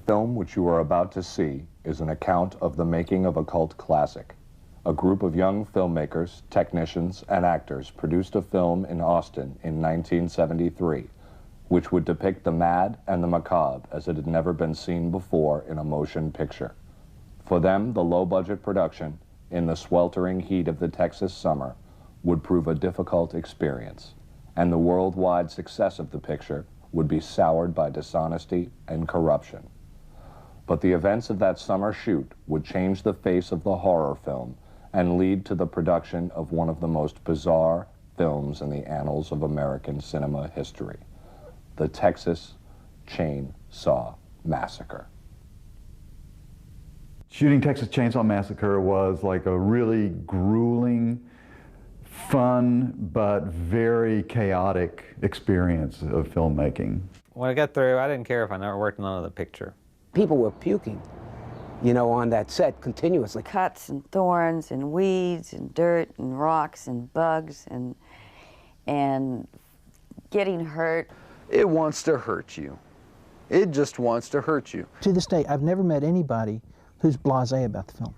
film which you are about to see is an account of the making of a cult classic. A group of young filmmakers, technicians, and actors produced a film in Austin in 1973, which would depict the mad and the macabre as it had never been seen before in a motion picture. For them, the low-budget production, in the sweltering heat of the Texas summer, would prove a difficult experience, and the worldwide success of the picture would be soured by dishonesty and corruption. But the events of that summer shoot would change the face of the horror film and lead to the production of one of the most bizarre films in the annals of American cinema history, the Texas Chainsaw Massacre. Shooting Texas Chainsaw Massacre was like a really grueling, fun, but very chaotic experience of filmmaking. When I got through, I didn't care if I never worked on another picture. People were puking, you know, on that set continuously. Cuts and thorns and weeds and dirt and rocks and bugs and getting hurt. It wants to hurt you. It just wants to hurt you. To this day, I've never met anybody who's blasé about the film.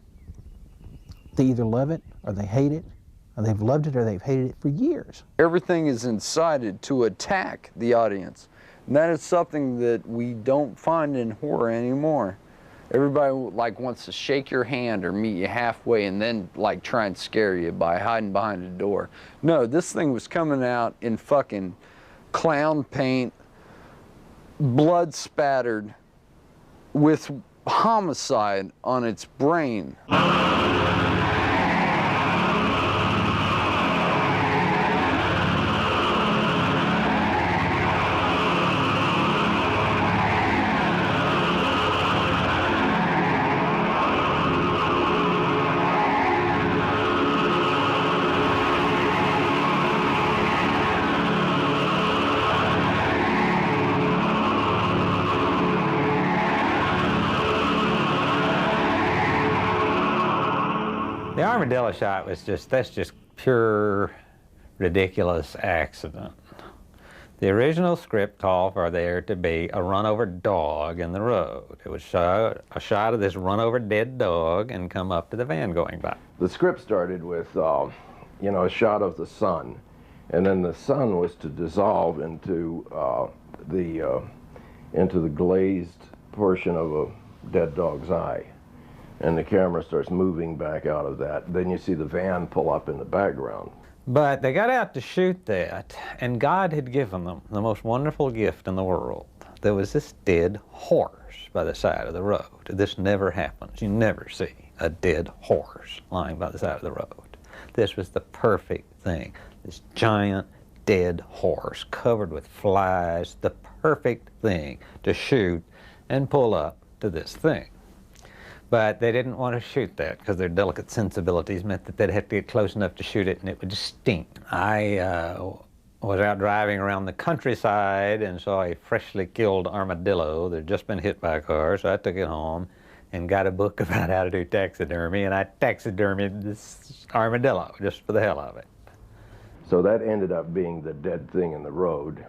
They either love it or they hate it, or they've loved it or they've hated it for years. Everything is incited to attack the audience. And that is something that we don't find in horror anymore. Everybody like wants to shake your hand or meet you halfway and then like try and scare you by hiding behind a door. No, this thing was coming out in fucking clown paint, blood spattered, with homicide on its brain. The armadillo shot was that's just pure ridiculous accident. The original script called for there to be a run-over dog in the road. It was a shot of this run-over dead dog and come up to the van going by. The script started with, you know, a shot of the sun, and then the sun was to dissolve into the glazed portion of a dead dog's eye. And the camera starts moving back out of that. Then you see the van pull up in the background. But they got out to shoot that, and God had given them the most wonderful gift in the world. There was this dead horse by the side of the road. This never happens. You never see a dead horse lying by the side of the road. This was the perfect thing. This giant dead horse covered with flies, the perfect thing to shoot and pull up to this thing. But they didn't want to shoot that because their delicate sensibilities meant that they'd have to get close enough to shoot it and it would just stink. I was out driving around the countryside and saw a freshly killed armadillo that had just been hit by a car, so I took it home and got a book about how to do taxidermy, and I taxidermied this armadillo just for the hell of it. So that ended up being the dead thing in the road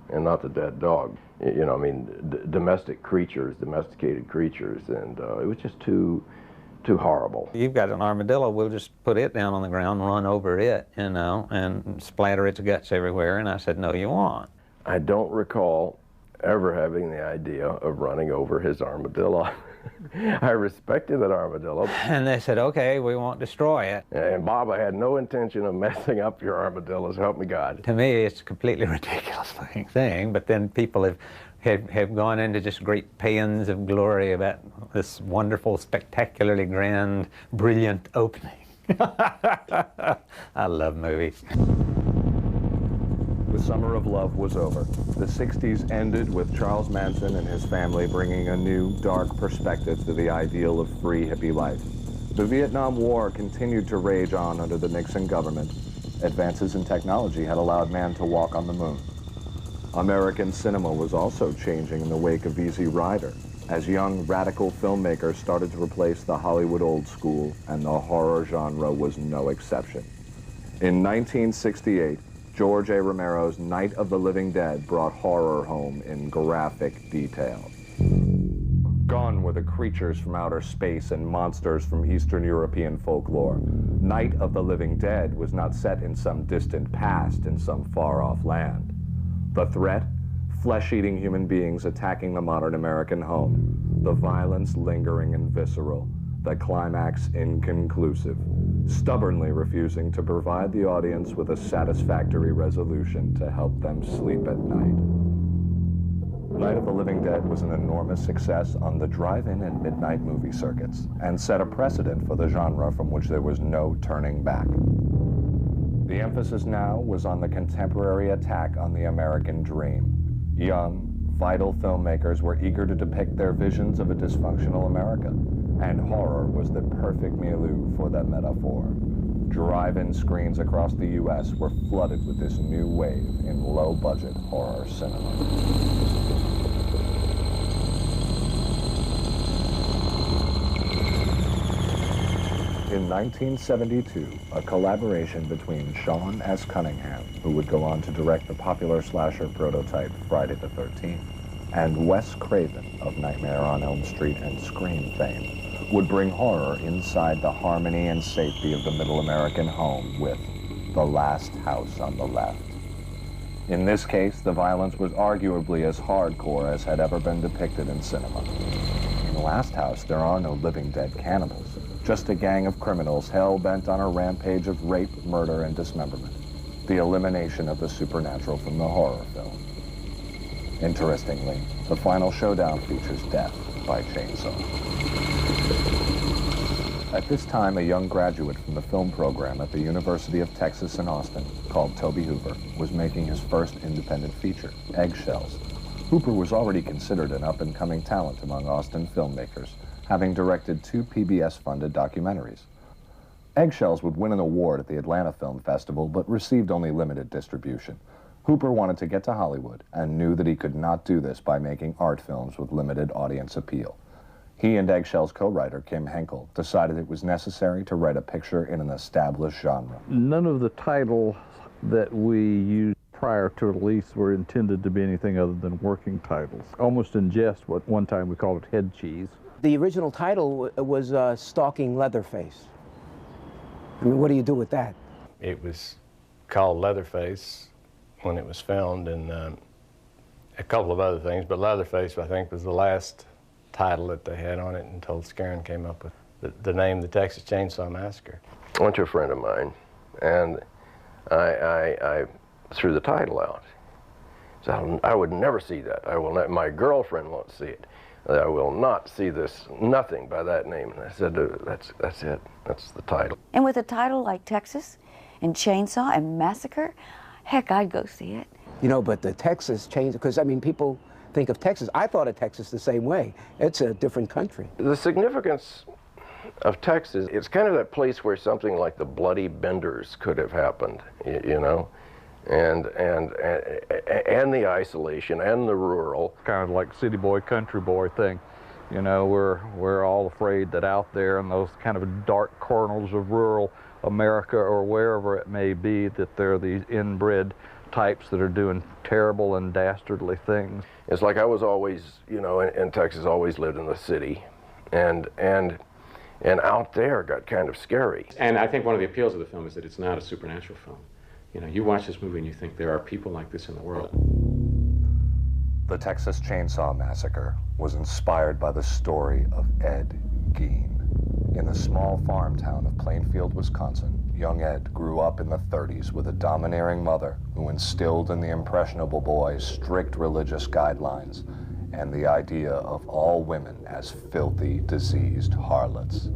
and not the dead dog. You know, I mean, domestic creatures, domesticated creatures, and it was just too horrible. You've got an armadillo, we'll just put it down on the ground, run over it, you know, and splatter its guts everywhere, and I said, no, you won't. I don't recall ever having the idea of running over his armadillo. I respected that armadillo. And they said, okay, we won't destroy it. And Bob, I had no intention of messing up your armadillos, help me God. To me, it's a completely ridiculous looking thing, but then people have gone into just great paeans of glory about this wonderful, spectacularly grand, brilliant opening. I love movies. The summer of love was over. The 60s ended with Charles Manson and his family bringing a new, dark perspective to the ideal of free hippie life. The Vietnam War continued to rage on under the Nixon government. Advances in technology had allowed man to walk on the moon. American cinema was also changing in the wake of Easy Rider, as young, radical filmmakers started to replace the Hollywood old school, and the horror genre was no exception. In 1968, George A. Romero's Night of the Living Dead brought horror home in graphic detail. Gone were the creatures from outer space and monsters from Eastern European folklore. Night of the Living Dead was not set in some distant past in some far-off land. The threat? Flesh-eating human beings attacking the modern American home. The violence lingering and visceral. The climax inconclusive. Stubbornly refusing to provide the audience with a satisfactory resolution to help them sleep at night. Night of the Living Dead was an enormous success on the drive-in and midnight movie circuits, and set a precedent for the genre from which there was no turning back. The emphasis now was on the contemporary attack on the American dream. Young, vital filmmakers were eager to depict their visions of a dysfunctional America, and horror was the perfect milieu for that metaphor. Drive-in screens across the U.S. were flooded with this new wave in low-budget horror cinema. In 1972, a collaboration between Sean S. Cunningham, who would go on to direct the popular slasher prototype Friday the 13th, and Wes Craven of Nightmare on Elm Street and Scream fame, would bring horror inside the harmony and safety of the middle American home with The Last House on the Left. In this case, the violence was arguably as hardcore as had ever been depicted in cinema. In The Last House, there are no living dead cannibals, just a gang of criminals hell-bent on a rampage of rape, murder, and dismemberment. The elimination of the supernatural from the horror film. Interestingly, the final showdown features death by chainsaw. At this time, a young graduate from the film program at the University of Texas in Austin, called Toby Hooper, was making his first independent feature, Eggshells. Hooper was already considered an up-and-coming talent among Austin filmmakers, having directed 2 PBS-funded documentaries. Eggshells would win an award at the Atlanta Film Festival, but received only limited distribution. Hooper wanted to get to Hollywood and knew that he could not do this by making art films with limited audience appeal. He and Eggshells co-writer Kim Henkel decided it was necessary to write a picture in an established genre. None of the titles that we used prior to release were intended to be anything other than working titles. Almost in jest, what one time we called it head cheese. The original title was Stalking Leatherface. I mean, what do you do with that? It was called Leatherface when it was filmed, and a couple of other things, but Leatherface, I think, was the last title that they had on it until Scarin came up with the name, the Texas Chainsaw Massacre. I went to a friend of mine, and I threw the title out. So I would never see that. I will not, my girlfriend won't see it. I will not see this, nothing by that name. And I said, that's it, that's the title. And with a title like Texas and Chainsaw and Massacre, heck, I'd go see it. You know, but the Texas changed, because I mean, people think of Texas. I thought of Texas the same way. It's a different country. The significance of Texas, it's kind of that place where something like the Bloody Benders could have happened, you know? And the isolation and the rural. Kind of like city boy, country boy thing. You know, we're all afraid that out there in those kind of dark corners of rural America or wherever it may be, that there are these inbred types that are doing terrible and dastardly things. It's like I was always, you know, in Texas, always lived in the city, and out there got kind of scary. And I think one of the appeals of the film is that it's not a supernatural film. You know, you watch this movie and you think there are people like this in the world. The Texas Chainsaw Massacre was inspired by the story of Ed Gein. In the small farm town of Plainfield, Wisconsin, young Ed grew up in the 30s with a domineering mother who instilled in the impressionable boy strict religious guidelines and the idea of all women as filthy, diseased harlots.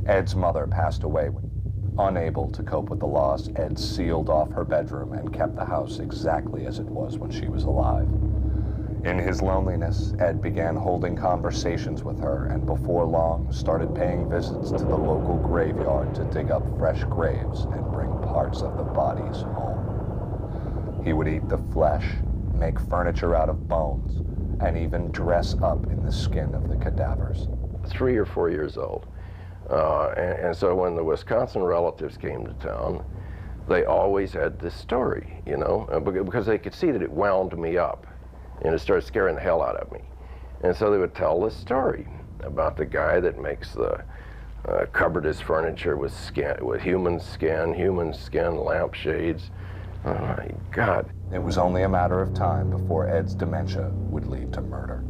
Ed's mother passed away when, unable to cope with the loss, Ed sealed off her bedroom and kept the house exactly as it was when she was alive. In his loneliness, Ed began holding conversations with her and before long started paying visits to the local graveyard to dig up fresh graves and bring parts of the bodies home. He would eat the flesh, make furniture out of bones, and even dress up in the skin of the cadavers. 3 or 4 years old. And so when the Wisconsin relatives came to town, they always had this story, you know, because they could see that it wound me up, and it started scaring the hell out of me. And so they would tell the story about the guy that makes the covered his furniture with human skin lampshades. Oh my God. It was only a matter of time before Ed's dementia would lead to murder.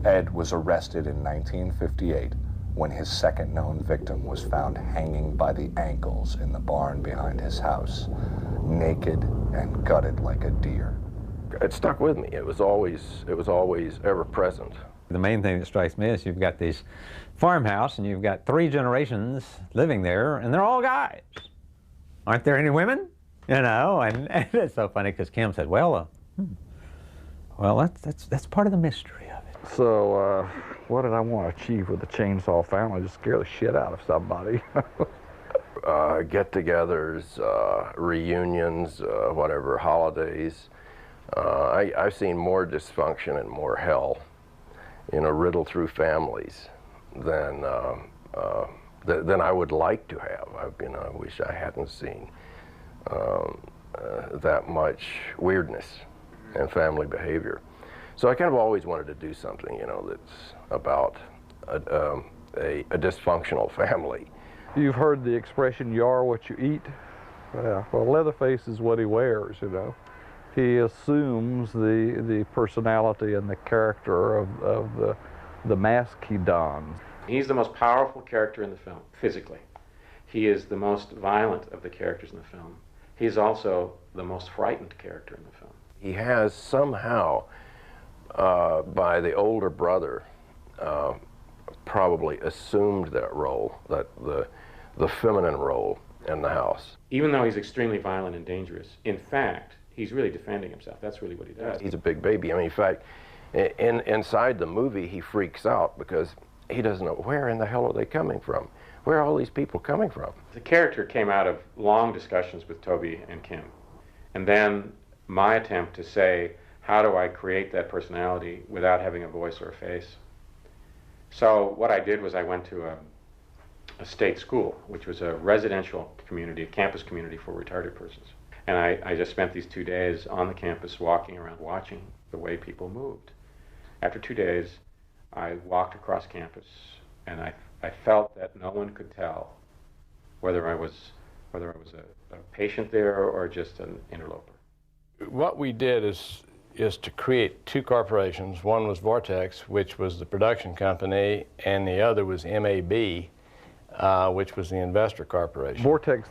Ed was arrested in 1958 when his second known victim was found hanging by the ankles in the barn behind his house, naked and gutted like a deer. It stuck with me. It was always ever present. The main thing that strikes me is you've got this farmhouse and you've got 3 generations living there, and they're all guys. Aren't there any women? You know, and it's so funny because Kim said, well, that's part of the mystery of it. So what did I want to achieve with the Chainsaw Family? Just scare the shit out of somebody. Get-togethers, reunions, whatever, holidays. I've seen more dysfunction and more hell, riddle through families than I would like to have. I wish I hadn't seen that much weirdness and family behavior. So I kind of always wanted to do something, that's about a dysfunctional family. You've heard the expression, you are what you eat. Yeah, well, Leatherface is what he wears, He assumes the personality and the character of the mask he dons. He's the most powerful character in the film, physically. He is the most violent of the characters in the film. He's also the most frightened character in the film. He has somehow, by the older brother, probably assumed that role, that the feminine role in the house. Even though he's extremely violent and dangerous, in fact, he's really defending himself. That's really what he does. He's a big baby. I mean, in fact, inside the movie, he freaks out because he doesn't know where in the hell are they coming from? Where are all these people coming from? The character came out of long discussions with Toby and Kim. And then my attempt to say, how do I create that personality without having a voice or a face? So what I did was I went to a state school, which was a residential community, a campus community for retarded persons. And I just spent these 2 days on the campus walking around, watching the way people moved. After 2 days, I walked across campus, and I felt that no one could tell whether I was a patient there or just an interloper. What we did is to create 2 corporations. One was Vortex, which was the production company, and the other was MAB, which was the investor corporation. Vortex,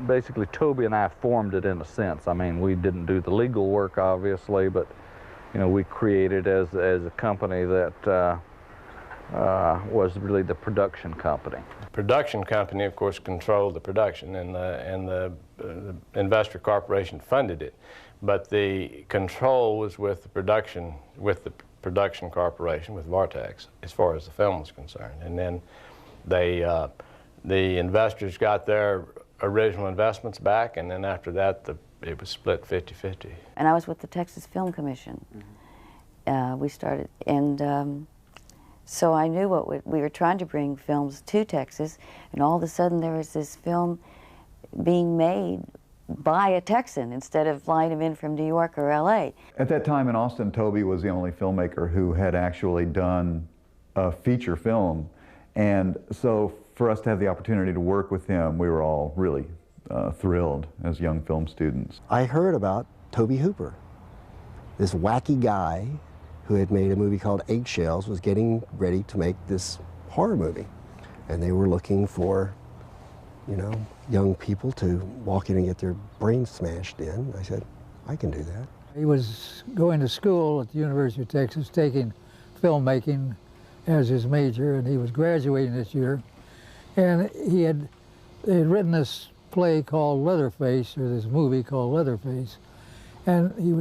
basically Toby and I formed it in a sense. I mean, we didn't do the legal work, obviously, but we created as a company that was really the production company. The production company, of course, controlled the production, and the investor corporation funded it. But the control was with the production corporation, with Vortex, as far as the film was concerned. And then the investors got their original investments back, and then after that, it was split 50-50. And I was with the Texas Film Commission. We started, and so I knew we were trying to bring films to Texas, and all of a sudden there was this film being made by a Texan instead of flying him in from New York or LA. At that time in Austin, Toby was the only filmmaker who had actually done a feature film. And so for us to have the opportunity to work with him, we were all really thrilled as young film students. I heard about Tobe Hooper, this wacky guy who had made a movie called Eggshells, was getting ready to make this horror movie. And they were looking for, young people to walk in and get their brains smashed in. I said, I can do that. He was going to school at the University of Texas, taking filmmaking as his major, and he was graduating this year. And they had written this play called Leatherface, or this movie called Leatherface. And he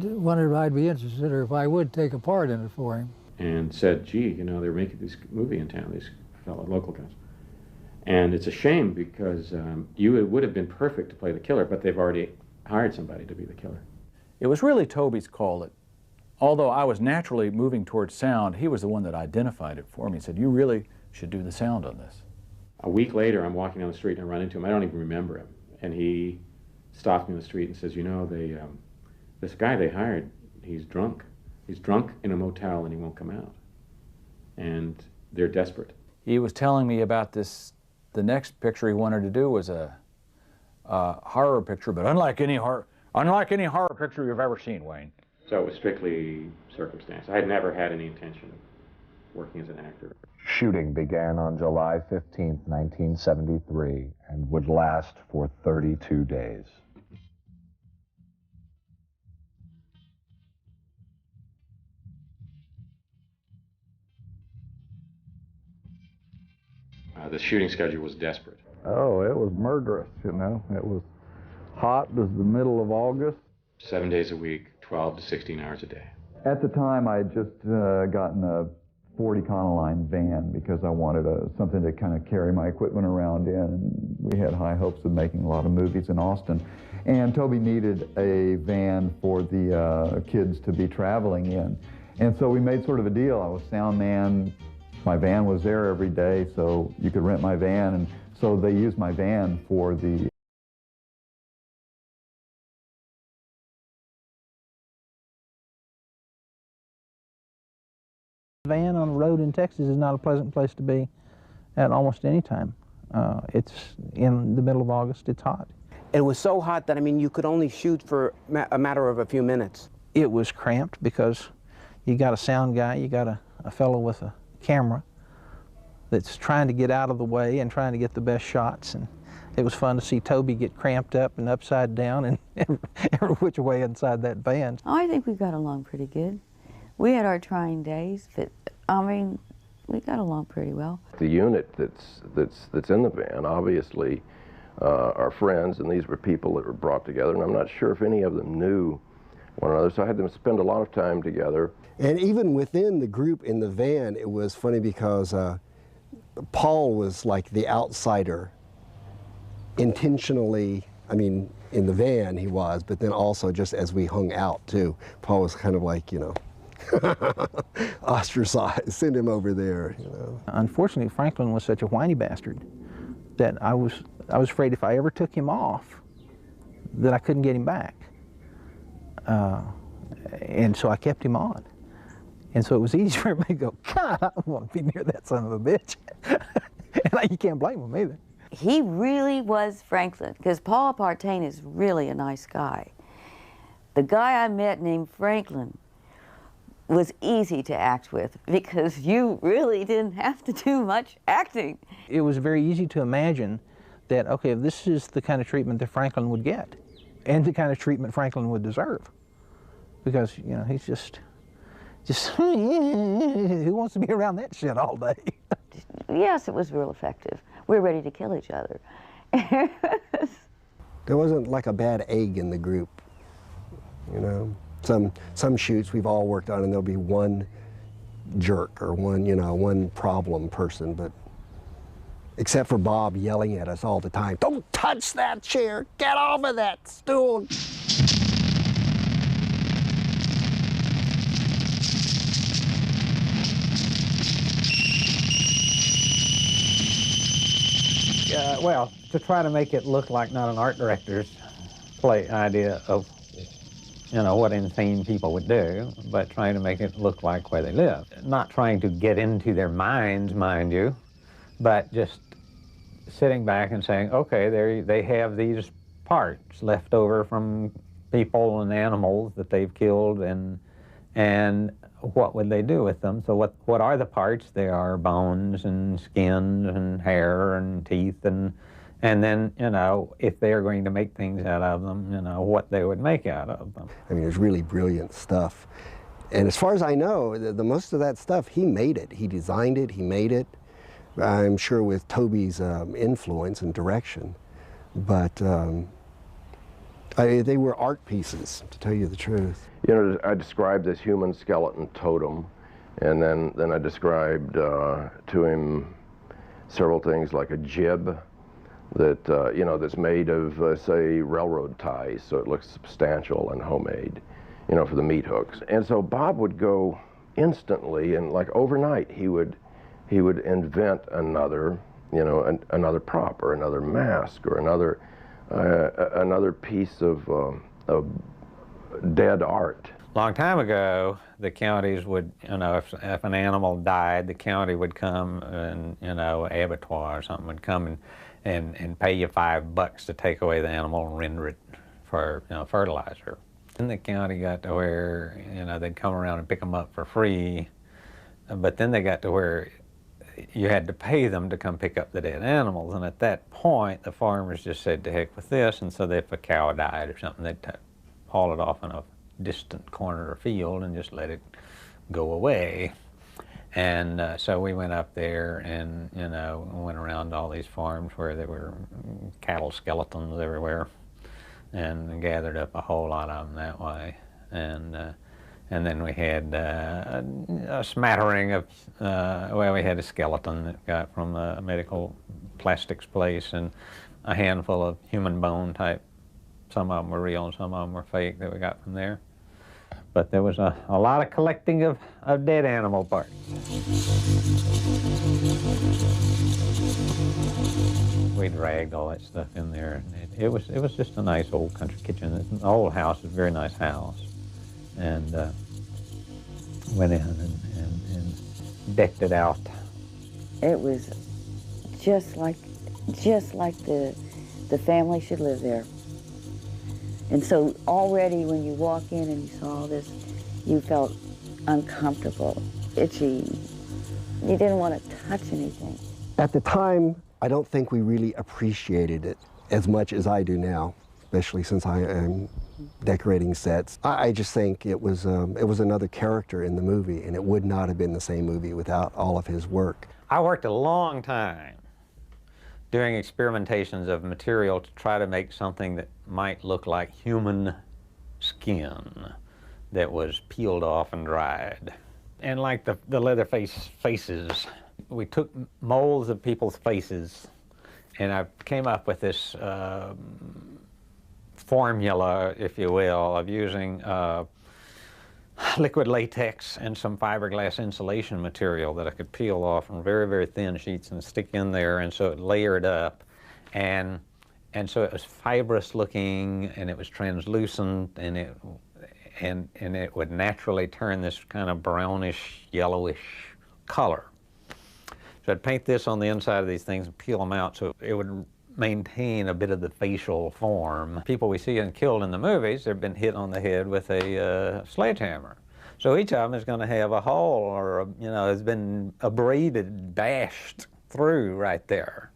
wondered if I'd be interested, or if I would take a part in it for him. And said, gee, they're making this movie in town, these fellow local guys. And it's a shame because you would have been perfect to play the killer, but they've already hired somebody to be the killer. It was really Toby's call that, although I was naturally moving towards sound, he was the one that identified it for me and said, you really should do the sound on this. A week later, I'm walking down the street and I run into him. I don't even remember him. And he stopped me in the street and says, this guy they hired, he's drunk. He's drunk in a motel and he won't come out. And they're desperate. He was telling me about this, the next picture he wanted to do was a horror picture, but unlike any horror picture you've ever seen, Wayne. So it was strictly circumstance. I had never had any intention of working as an actor. Shooting began on July 15, 1973, and would last for 32 days. The shooting schedule was desperate. Oh, it was murderous, you know. It was hot as the middle of August. 7 days a week, 12 to 16 hours a day. At the time, I had just gotten a 40 Econoline van because I wanted something to kind of carry my equipment around in. And we had high hopes of making a lot of movies in Austin. And Toby needed a van for the kids to be traveling in. And so we made sort of a deal. I was sound man. My van was there every day, so you could rent my van. And so they used my van for the van on the road in Texas is not a pleasant place to be at almost any time. It's in the middle of August, it's hot. It was so hot that, I mean, you could only shoot for a matter of a few minutes. It was cramped because you got a sound guy, you got a fellow with a camera that's trying to get out of the way and trying to get the best shots. And it was fun to see Toby get cramped up and upside down and every which way inside that van. I think we got along pretty good. We had our trying days, but I mean, we got along pretty well. The unit that's in the van obviously are friends, and these were people that were brought together, and I'm not sure if any of them knew one another, so I had them spend a lot of time together. And even within the group in the van, it was funny because Paul was like the outsider, intentionally. I mean, in the van he was, but then also just as we hung out too, Paul was kind of like, you know, ostracized, send him over there, you know. Unfortunately, Franklin was such a whiny bastard that I was afraid if I ever took him off that I couldn't get him back. And so I kept him on. And so it was easy for me to go, God, I don't want to be near that son of a bitch. And you can't blame him either. He really was Franklin, because Paul Partain is really a nice guy. The guy I met named Franklin was easy to act with because you really didn't have to do much acting. It was very easy to imagine that, okay, this is the kind of treatment that Franklin would get and the kind of treatment Franklin would deserve. Because, you know, he's just who wants to be around that shit all day? Yes, it was real effective. We were ready to kill each other. There wasn't like a bad egg in the group, you know. Some shoots we've all worked on, and there'll be one jerk or one problem person, but except for Bob yelling at us all the time, "Don't touch that chair! Get off of that stool!" Well, to try to make it look like not an art director's idea of, you know, what insane people would do, but trying to make it look like where they live. Not trying to get into their minds, mind you, but just sitting back and saying, okay, they have these parts left over from people and animals that they've killed, and what would they do with them? So what are the parts? They are bones and skins and hair and teeth, and then, you know, if they are going to make things out of them, you know, what they would make out of them. I mean, it's really brilliant stuff. And as far as I know, the most of that stuff, he made it. He designed it, he made it. I'm sure with Toby's influence and direction. But they were art pieces, to tell you the truth. You know, I described this human skeleton totem, and then I described to him several things like a jib that, you know, that's made of, say, railroad ties, so it looks substantial and homemade, you know, for the meat hooks. And so Bob would go instantly, and like overnight, he would invent another, you know, another prop or another mask or another piece of dead art. long time ago, the counties would, you know, if an animal died, the county would come and, you know, abattoir or something would come and pay you $5 to take away the animal and render it for, you know, fertilizer. Then the county got to where, you know, they'd come around and pick them up for free, but then they got to where you had to pay them to come pick up the dead animals, and at that point, the farmers just said, to heck with this, and so if a cow died or something, they'd haul it off in a distant corner or field and just let it go away. And so we went up there and, you know, went around all these farms where there were cattle skeletons everywhere and gathered up a whole lot of them that way. And then we had a smattering of, well, we had a skeleton that got from a medical plastics place and a handful of human bone type. Some of them were real and some of them were fake that we got from there. But there was a lot of collecting of dead animal parts. We dragged all that stuff in there. And it was just a nice old country kitchen. The old house was a very nice house. And went in and decked it out. It was just like the family should live there. And so already when you walk in and you saw all this, you felt uncomfortable, itchy. You didn't want to touch anything. At the time, I don't think we really appreciated it as much as I do now, especially since I am decorating sets. I just think it was another character in the movie, and it would not have been the same movie without all of his work. I worked a long time doing experimentations of material to try to make something that might look like human skin that was peeled off and dried. And like the Leatherface faces, we took molds of people's faces, and I came up with this formula, if you will, of using liquid latex and some fiberglass insulation material that I could peel off in very, very thin sheets and stick in there, and so it layered up. And so it was fibrous looking, and it was translucent, and it would naturally turn this kind of brownish, yellowish color. So I'd paint this on the inside of these things and peel them out so it would maintain a bit of the facial form. People we see and killed in the movies, they've been hit on the head with a sledgehammer. So each of them is going to have a hole or, you know, has been abraded, bashed through right there.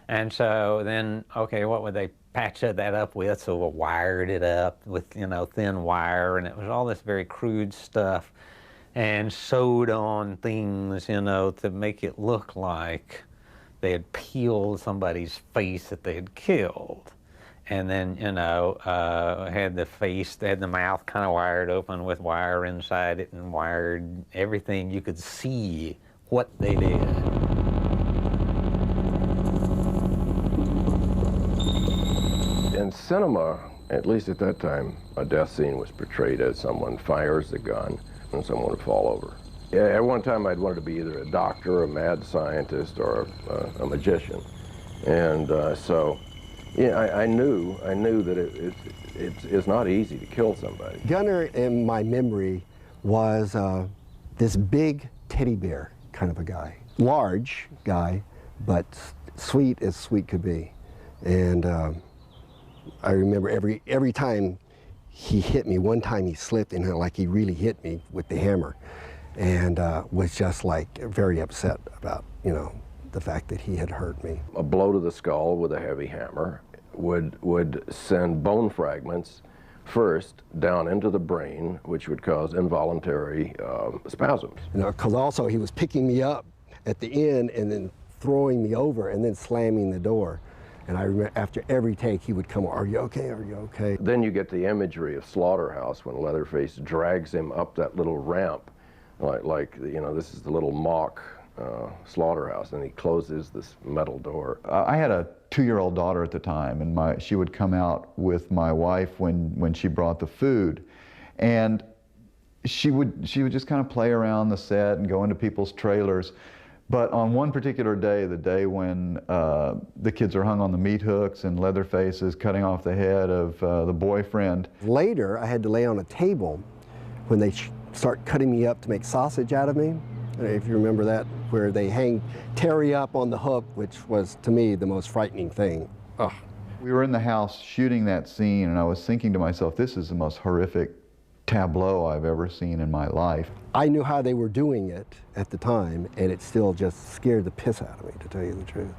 And so then, okay, what would they patch that up with? So we wired it up with, you know, thin wire, and it was all this very crude stuff, and sewed on things, you know, to make it look like they had peeled somebody's face that they had killed. And then, you know, had the face, they had the mouth kind of wired open with wire inside it and wired everything. You could see what they did. In cinema, at least at that time, a death scene was portrayed as someone fires the gun and someone would fall over. At one time, I'd wanted to be either a doctor, a mad scientist, or a magician, and so, yeah, I knew that it's not easy to kill somebody. Gunnar, in my memory, was this big teddy bear kind of a guy, large guy, but sweet as sweet could be, and I remember every time he hit me. One time he slipped, and like he really hit me with the hammer. And was just like very upset about, you know, the fact that he had hurt me. A blow to the skull with a heavy hammer would send bone fragments first down into the brain, which would cause involuntary spasms. You know, because also he was picking me up at the end and then throwing me over and then slamming the door. And I remember after every take he would come, "Are you okay? Are you okay?" Then you get the imagery of Slaughterhouse when Leatherface drags him up that little ramp. Like, you know, this is the little mock slaughterhouse, and he closes this metal door. I had a 2-year-old daughter at the time, and she would come out with my wife when she brought the food, and she would just kind of play around the set and go into people's trailers. But on one particular day, the day when the kids are hung on the meat hooks and Leatherface is cutting off the head of the boyfriend. Later, I had to lay on a table when they start cutting me up to make sausage out of me. I don't know if you remember that, where they hang Terry up on the hook, which was, to me, the most frightening thing. Ugh. We were in the house shooting that scene, and I was thinking to myself, this is the most horrific tableau I've ever seen in my life. I knew how they were doing it at the time, and it still just scared the piss out of me, to tell you the truth.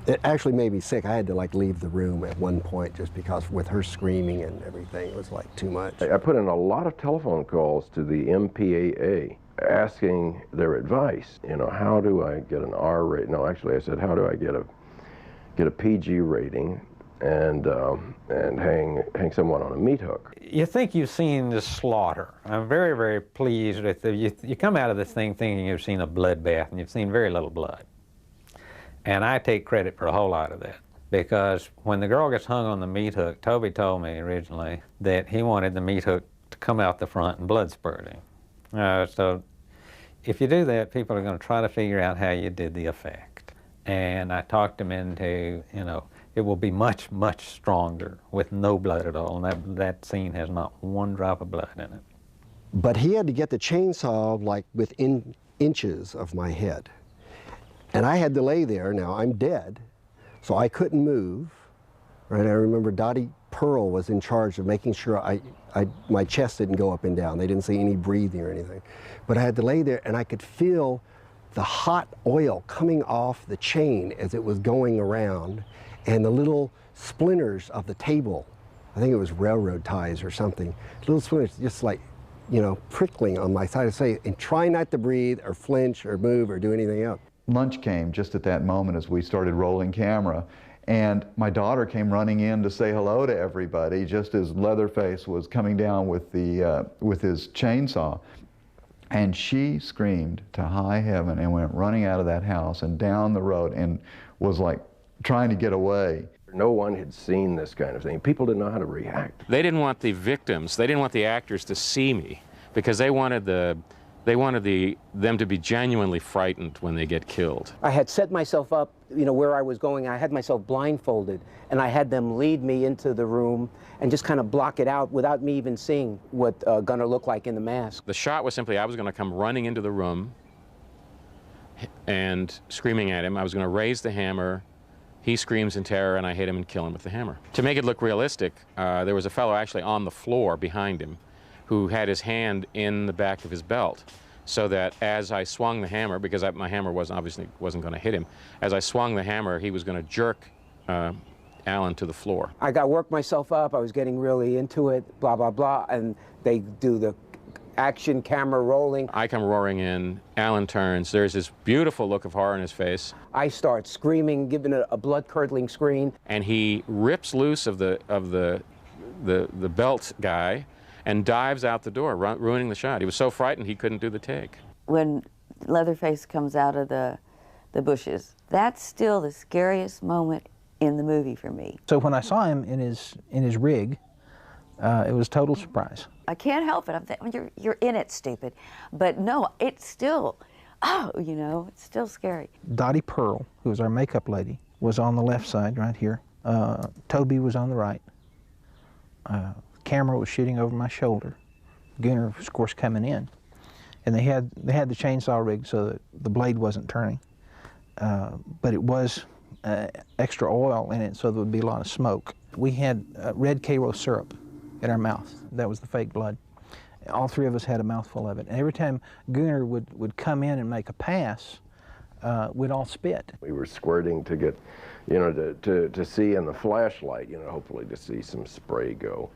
It actually made me sick. I had to like leave the room at one point just because with her screaming and everything, it was like too much. I put in a lot of telephone calls to the MPAA asking their advice. You know, how do I get an R rating? No, actually I said, how do I get a PG rating and hang someone on a meat hook? You think you've seen the slaughter. I'm very, very pleased with it. You come out of this thing thinking you've seen a bloodbath, and you've seen very little blood. And I take credit for a whole lot of that, because when the girl gets hung on the meat hook, Toby told me originally that he wanted the meat hook to come out the front and blood spurting. So if you do that, people are going to try to figure out how you did the effect. And I talked him into, you know, it will be much, much stronger with no blood at all, and that scene has not one drop of blood in it. But he had to get the chainsaw like within inches of my head. And I had to lay there. Now I'm dead, so I couldn't move. Right? I remember Dottie Pearl was in charge of making sure my chest didn't go up and down. They didn't see any breathing or anything. But I had to lay there, and I could feel the hot oil coming off the chain as it was going around, and the little splinters of the table. I think it was railroad ties or something. Little splinters just like, you know, prickling on my side of the face, and try not to breathe or flinch or move or do anything else. Lunch came just at that moment as we started rolling camera, and my daughter came running in to say hello to everybody just as Leatherface was coming down with his chainsaw. And she screamed to high heaven and went running out of that house and down the road and was like trying to get away. No one had seen this kind of thing. People didn't know how to react. They didn't want the victims, they didn't want the actors to see me, because they wanted them to be genuinely frightened when they get killed. I had set myself up, you know, where I was going. I had myself blindfolded, and I had them lead me into the room and just kind of block it out without me even seeing what Gunnar looked like in the mask. The shot was simply, I was going to come running into the room and screaming at him. I was going to raise the hammer. He screams in terror, and I hit him and kill him with the hammer. To make it look realistic, there was a fellow actually on the floor behind him who had his hand in the back of his belt, so that as I swung the hammer, because my hammer obviously wasn't going to hit him, as I swung the hammer, he was going to jerk Alan to the floor. I got worked myself up. I was getting really into it, blah, blah, blah, and they do the action camera rolling. I come roaring in, Alan turns, there's this beautiful look of horror in his face. I start screaming, giving a blood-curdling scream. And he rips loose of the belt guy and dives out the door, ruining the shot. He was so frightened he couldn't do the take. When Leatherface comes out of the bushes, that's still the scariest moment in the movie for me. So when I saw him in his rig, it was total surprise. I can't help it. I'm thinking, you're in it, stupid. But no, it's still, oh, you know, it's still scary. Dottie Pearl, who was our makeup lady, was on the left side right here. Toby was on the right. Camera was shooting over my shoulder. Gunnar, of course, coming in. And they had the chainsaw rig so that the blade wasn't turning. But it was extra oil in it, so there would be a lot of smoke. We had red Karo syrup in our mouth. That was the fake blood. All three of us had a mouthful of it. And every time Gunnar would come in and make a pass, we'd all spit. We were squirting to get, you know, to see in the flashlight, you know, hopefully to see some spray go.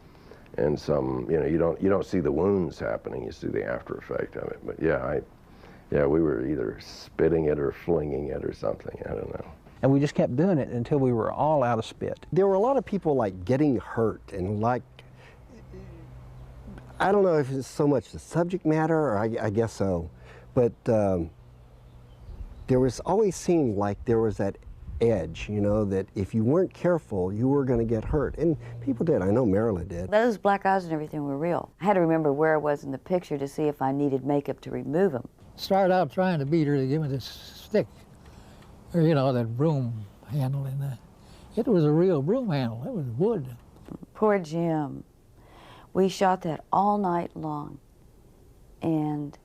And some, you know, you don't see the wounds happening, you see the after effect of it. But yeah, we were either spitting it or flinging it or something, I don't know. And we just kept doing it until we were all out of spit. There were a lot of people like getting hurt, and like, I don't know if it's so much the subject matter, or I guess so, but there was always seemed like there was that edge, you know, that if you weren't careful, you were going to get hurt. And people did. I know Marilyn did. Those black eyes and everything were real. I had to remember where I was in the picture to see if I needed makeup to remove them. Started out trying to beat her to give me this stick, or, you know, that broom handle in there. It was a real broom handle. It was wood. Poor Jim. We shot that all night long, and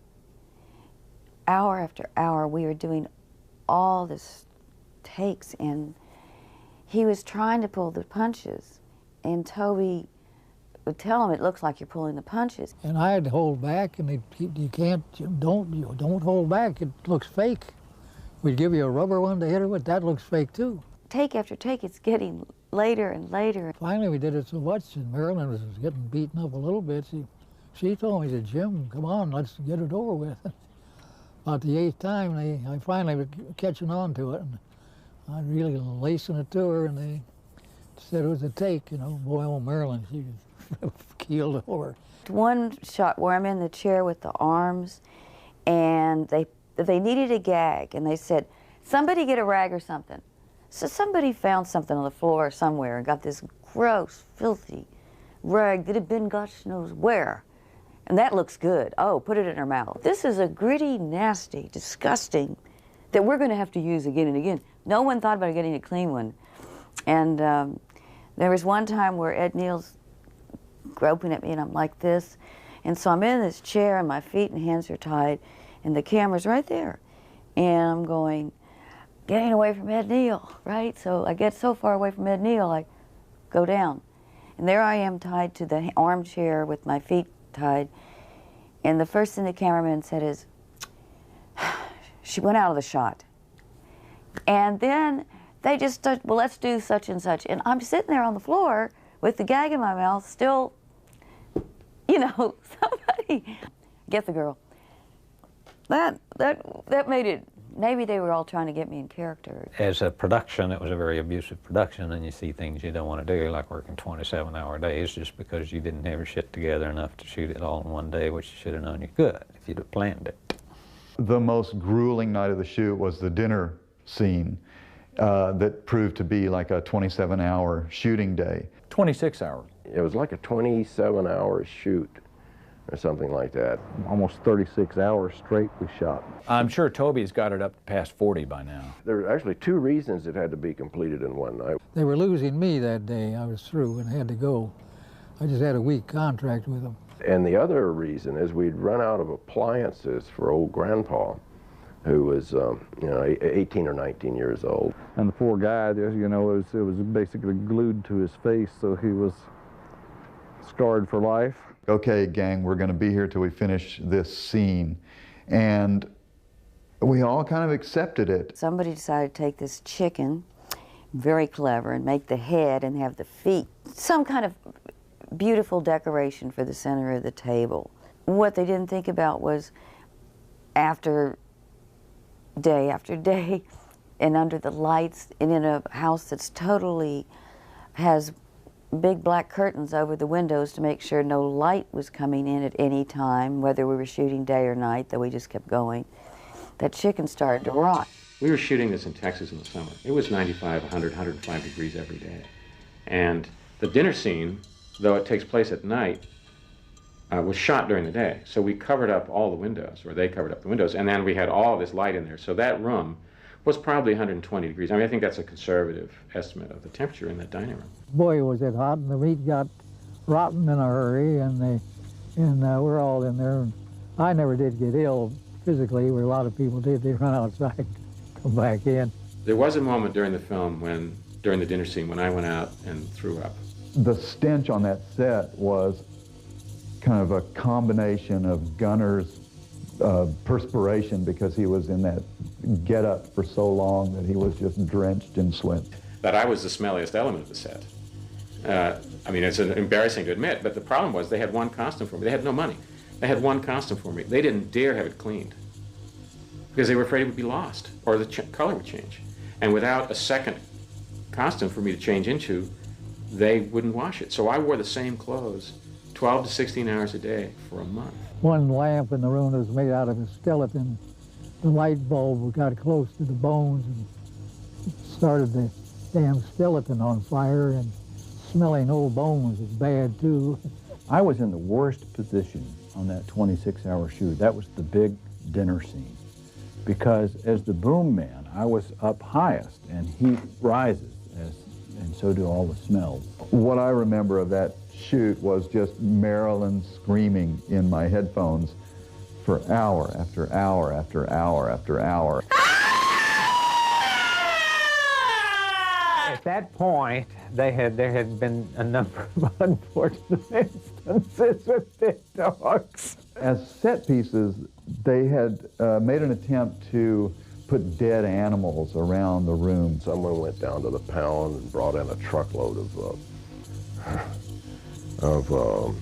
hour after hour we were doing all this takes, and he was trying to pull the punches, and Toby would tell him, it looks like you're pulling the punches. And I had to hold back, and don't hold back, it looks fake. We'd give you a rubber one to hit her with, that looks fake too. Take after take, it's getting later and later. Finally we did it so much, and Marilyn was getting beaten up a little bit. She told me, she said, Jim, come on, let's get it over with. About the 8th time, I finally was catching on to it, and I really lacing it to her, and they said it was a take, you know. Boy, old Marilyn, she was keeled over. One shot where I'm in the chair with the arms, and they needed a gag, and they said, somebody get a rag or something. So somebody found something on the floor somewhere and got this gross, filthy rag that had been gosh knows where. And that looks good. Oh, put it in her mouth. This is a gritty, nasty, disgusting that we're going to have to use again and again. No one thought about getting a clean one. And there was one time where Ed Neal's groping at me, and I'm like this. And so I'm in this chair, and my feet and hands are tied, and the camera's right there. And I'm going, getting away from Ed Neal, right? So I get so far away from Ed Neal, I go down. And there I am tied to the armchair with my feet tied. And the first thing the cameraman said is, she went out of the shot. And then they just started, well, let's do such and such. And I'm sitting there on the floor with the gag in my mouth, still, you know, somebody, get the girl. That made it, maybe they were all trying to get me in character. As a production, it was a very abusive production, and you see things you don't want to do, like working 27-hour days just because you didn't have your shit together enough to shoot it all in one day, which you should have known you could if you'd have planned it. The most grueling night of the shoot was the dinner scene that proved to be like a 27-hour shooting day. 26 hours. It was like a 27-hour shoot or something like that. Almost 36 hours straight we shot. I'm sure Toby's got it up past 40 by now. There were actually 2 reasons it had to be completed in one night. They were losing me that day. I was through and had to go. I just had a week contract with them. And the other reason is we'd run out of appliances for old Grandpa, who was, you know, 18 or 19 years old. And the poor guy, you know, it was basically glued to his face, so he was scarred for life. Okay, gang, we're going to be here till we finish this scene. And we all kind of accepted it. Somebody decided to take this chicken, very clever, and make the head and have the feet, some kind of beautiful decoration for the center of the table. What they didn't think about was after day, and under the lights, and in a house that's totally has big black curtains over the windows to make sure no light was coming in at any time, whether we were shooting day or night, though we just kept going, that chicken started to rot. We were shooting this in Texas in the summer. It was 95, 100, 105 degrees every day. And the dinner scene, though it takes place at night, was shot during the day. So we covered up all the windows, or they covered up the windows, and then we had all this light in there. So that room was probably 120 degrees. I mean, I think that's a conservative estimate of the temperature in that dining room. Boy, was it hot, and the meat got rotten in a hurry, and we're all in there. I never did get ill physically, where a lot of people did. They run outside, come back in. There was a moment during the film during the dinner scene, when I went out and threw up. The stench on that set was kind of a combination of Gunner's perspiration, because he was in that get-up for so long that he was just drenched in sweat. That I was the smelliest element of the set. I mean, it's embarrassing to admit, but the problem was they had one costume for me. They had no money. They had one costume for me. They didn't dare have it cleaned because they were afraid it would be lost or the color would change. And without a second costume for me to change into, they wouldn't wash it. So I wore the same clothes 12 to 16 hours a day for a month. One lamp in the room was made out of a skeleton. The light bulb got close to the bones and started the damn skeleton on fire, and smelling old bones is bad too. I was in the worst position on that 26-hour shoot. That was the big dinner scene. Because as the boom man, I was up highest, and heat rises and so do all the smells. What I remember of that shoot was just Marilyn screaming in my headphones for hour after hour after hour after hour. At that point, there had been a number of unfortunate instances with dead dogs. As set pieces, they had made an attempt to put dead animals around the room. Someone went down to the pound and brought in a truckload of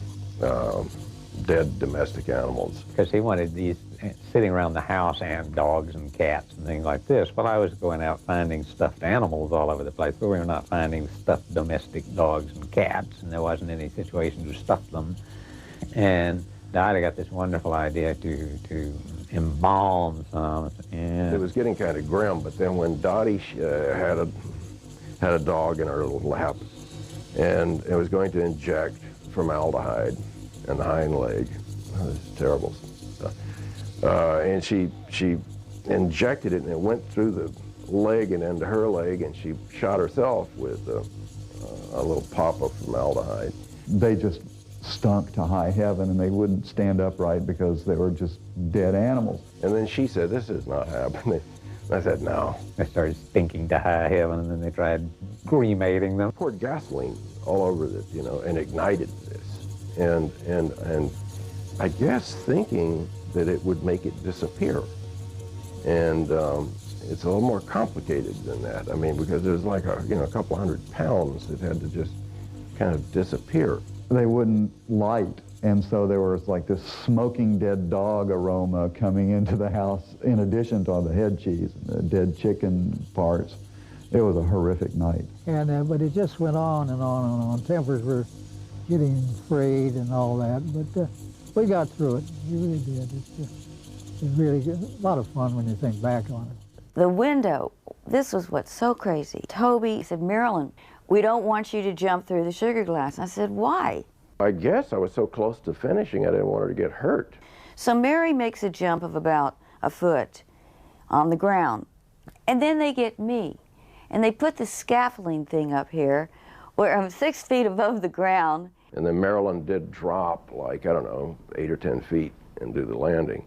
dead domestic animals. Because he wanted these sitting around the house, and dogs and cats and things like this. Well, I was going out finding stuffed animals all over the place, but we were not finding stuffed domestic dogs and cats, and there wasn't any situation to stuff them. And Dottie got this wonderful idea to embalm some. And it was getting kind of grim, but then when Dottie had a dog in her little lap, and it was going to inject formaldehyde in the hind leg, this is terrible stuff. And she injected it, and it went through the leg and into her leg, and she shot herself with a little pop of formaldehyde. They just stunk to high heaven, and they wouldn't stand upright because they were just dead animals. And then she said, "This is not happening." I said, "No." They started stinking to high heaven, and then they tried cremating them. Poured gasoline all over this, you know, and ignited this, and I guess thinking that it would make it disappear. And it's a little more complicated than that. I mean, because there's like a couple 100 pounds that had to just kind of disappear. They wouldn't light, and so there was like this smoking dead dog aroma coming into the house in addition to all the head cheese and the dead chicken parts. It was a horrific night. And but it just went on and on and on. Tempers were getting frayed and all that, but we got through it. We really did. It's really good. A lot of fun when you think back on it. The window, this was what's so crazy. Toby said, "Marilyn, we don't want you to jump through the sugar glass." I said, "Why?" I guess I was so close to finishing, I didn't want her to get hurt. So Mary makes a jump of about a foot on the ground, and then they get me. And they put the scaffolding thing up here where I'm 6 feet above the ground. And then Marilyn did drop like, I don't know, 8 or 10 feet and do the landing.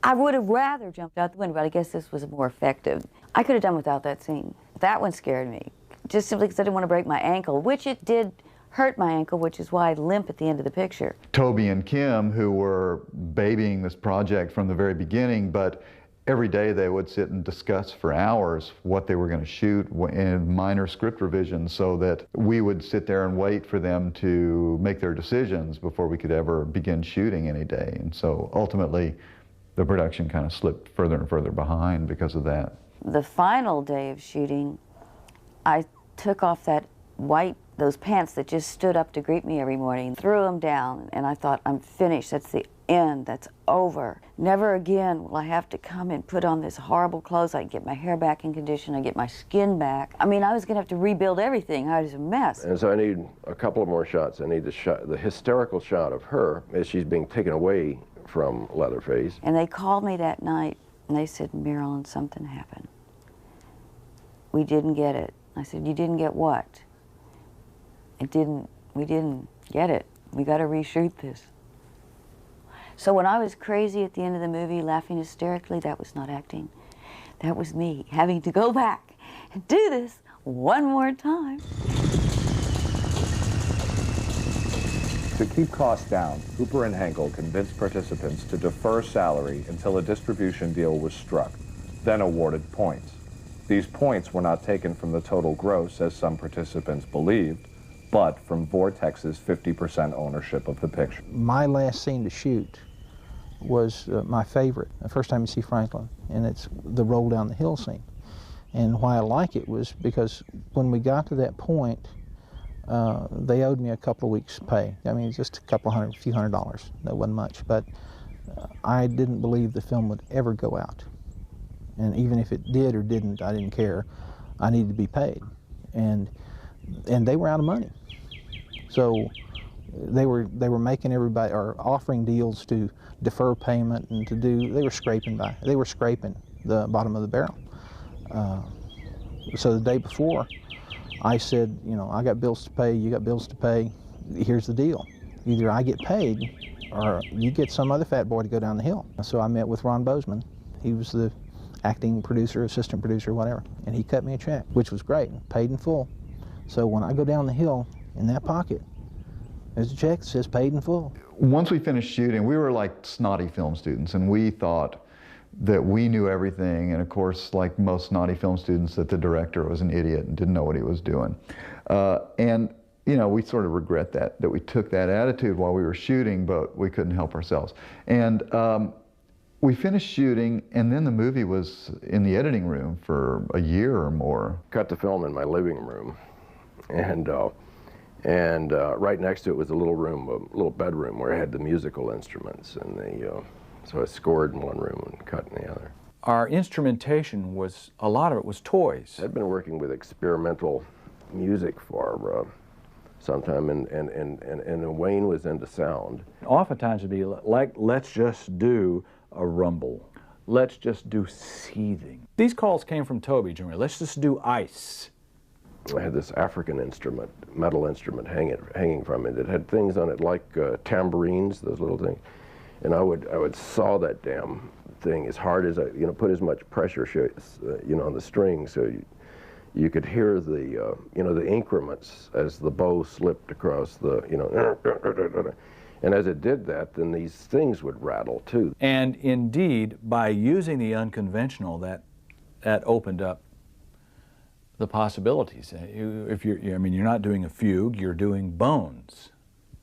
I would have rather jumped out the window, but I guess this was more effective. I could have done without that scene. That one scared me, just simply because I didn't want to break my ankle, which it did hurt my ankle, which is why I limp at the end of the picture. Toby and Kim, who were babying this project from the very beginning, but every day they would sit and discuss for hours what they were going to shoot and minor script revisions, so that we would sit there and wait for them to make their decisions before we could ever begin shooting any day. And so ultimately the production kind of slipped further and further behind because of that. The final day of shooting, I took off those pants that just stood up to greet me every morning, threw them down, and I thought, I'm finished. That's the end. That's over. Never again will I have to come and put on this horrible clothes. I get my hair back in condition. I get my skin back. I mean, I was going to have to rebuild everything. I was a mess. And so I need a couple of more shots. I need the hysterical shot of her as she's being taken away from Leatherface. And they called me that night, and they said, "Marilyn, something happened. We didn't get it." I said, "You didn't get what?" We didn't get it. We got to reshoot this. So when I was crazy at the end of the movie, laughing hysterically, that was not acting. That was me having to go back and do this one more time. To keep costs down, Hooper and Henkel convinced participants to defer salary until a distribution deal was struck, then awarded points. These points were not taken from the total gross, as some participants believed, but from Vortex's 50% ownership of the picture. My last scene to shoot was my favorite, the first time you see Franklin, and it's the roll down the hill scene. And why I like it was because when we got to that point, they owed me a couple of weeks' pay. I mean, just a few $100. That wasn't much, but I didn't believe the film would ever go out. And even if it did or didn't, I didn't care. I needed to be paid. And they were out of money. So they were making everybody, or offering deals to defer payment and to do, they were scraping the bottom of the barrel. So the day before, I said, you know, I got bills to pay, you got bills to pay. Here's the deal. Either I get paid or you get some other fat boy to go down the hill. So I met with Ron Bozeman. He was the acting producer, assistant producer, whatever. And he cut me a check, which was great, paid in full. So when I go down the hill, in that pocket, there's a check that says paid in full. Once we finished shooting, we were like snotty film students, and we thought that we knew everything. And of course, like most snotty film students, that the director was an idiot and didn't know what he was doing. And you know, we sort of regret that we took that attitude while we were shooting, but we couldn't help ourselves. And we finished shooting, and then the movie was in the editing room for a year or more. Cut the film in my living room, and right next to it was a little room, a little bedroom where I had the musical instruments, and so I scored in one room and cut in the other. Our instrumentation was, a lot of it was toys. I'd been working with experimental music for some time, and Wayne was into sound. Oftentimes it'd be like, let's just do a rumble. Let's just do seething. These calls came from Toby generally. Let's just do ice. I had this African instrument, metal instrument hanging from it. It had things on it like tambourines, those little things. And I would saw that damn thing as hard as I, put as much pressure, on the string, so you could hear the, the increments as the bow slipped across the, and as it did that, then these things would rattle too. And indeed, by using the unconventional, that opened up the possibilities. If you're not doing a fugue, you're doing bones.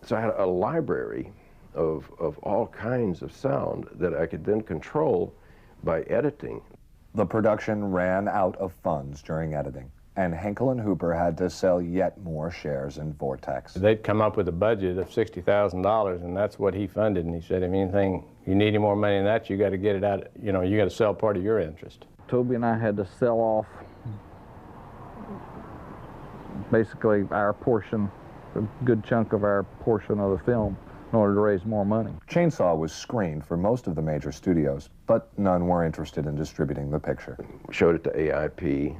So I had a library of all kinds of sound that I could then control by editing. The production ran out of funds during editing, and Henkel and Hooper had to sell yet more shares in Vortex. They'd come up with a budget of $60,000, and that's what he funded. And he said, if anything, you need any more money than that, you got to get it out, you got to sell part of your interest. Toby and I had to sell off basically our portion, a good chunk of our portion of the film, in order to raise more money. Chainsaw was screened for most of the major studios, but none were interested in distributing the picture. Showed it to AIP,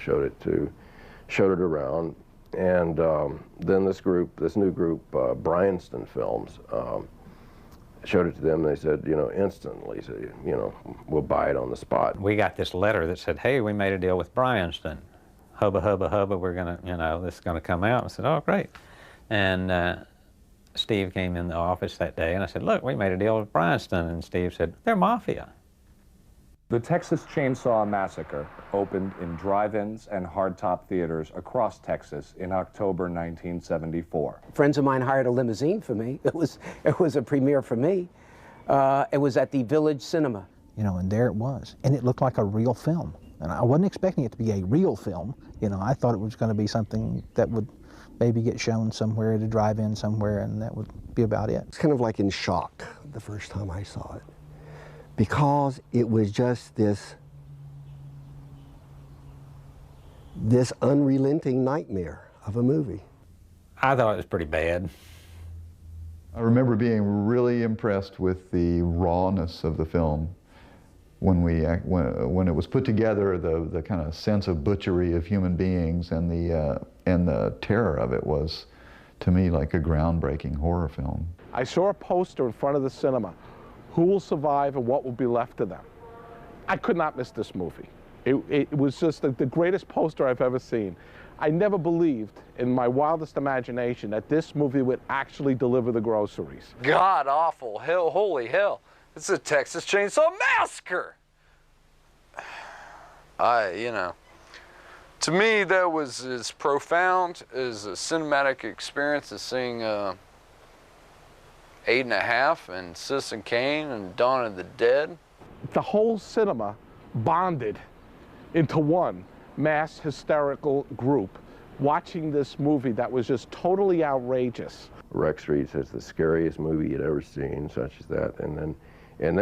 showed it around, and then this new group, Bryanston Films, showed it to them. They said, instantly, so, we'll buy it on the spot. We got this letter that said, hey, we made a deal with Bryanston. Hubba, hubba, hubba, we're gonna, this is gonna come out. I said, oh, great. And Steve came in the office that day, and I said, look, we made a deal with Bryanston. And Steve said, they're mafia. The Texas Chainsaw Massacre opened in drive-ins and hardtop theaters across Texas in October 1974. Friends of mine hired a limousine for me. It was a premiere for me. It was at the Village Cinema. And there it was. And it looked like a real film. And I wasn't expecting it to be a real film. I thought it was going to be something that would maybe get shown somewhere at a drive-in somewhere, and that would be about it. It's kind of like in shock the first time I saw it, because it was just this unrelenting nightmare of a movie. I thought it was pretty bad. I remember being really impressed with the rawness of the film. When it was put together, the kind of sense of butchery of human beings and the terror of it was, to me, like a groundbreaking horror film. I saw a poster in front of the cinema. Who will survive and what will be left of them? I could not miss this movie. It was just the greatest poster I've ever seen. I never believed in my wildest imagination that this movie would actually deliver the groceries. God awful, hell, holy hell. It's a Texas Chainsaw Massacre. To me, that was as profound as a cinematic experience as seeing 8½, and Citizen Kane, and Dawn of the Dead. The whole cinema bonded into one mass hysterical group watching this movie that was just totally outrageous. Rex Reed says the scariest movie you'd ever seen, such as that, and then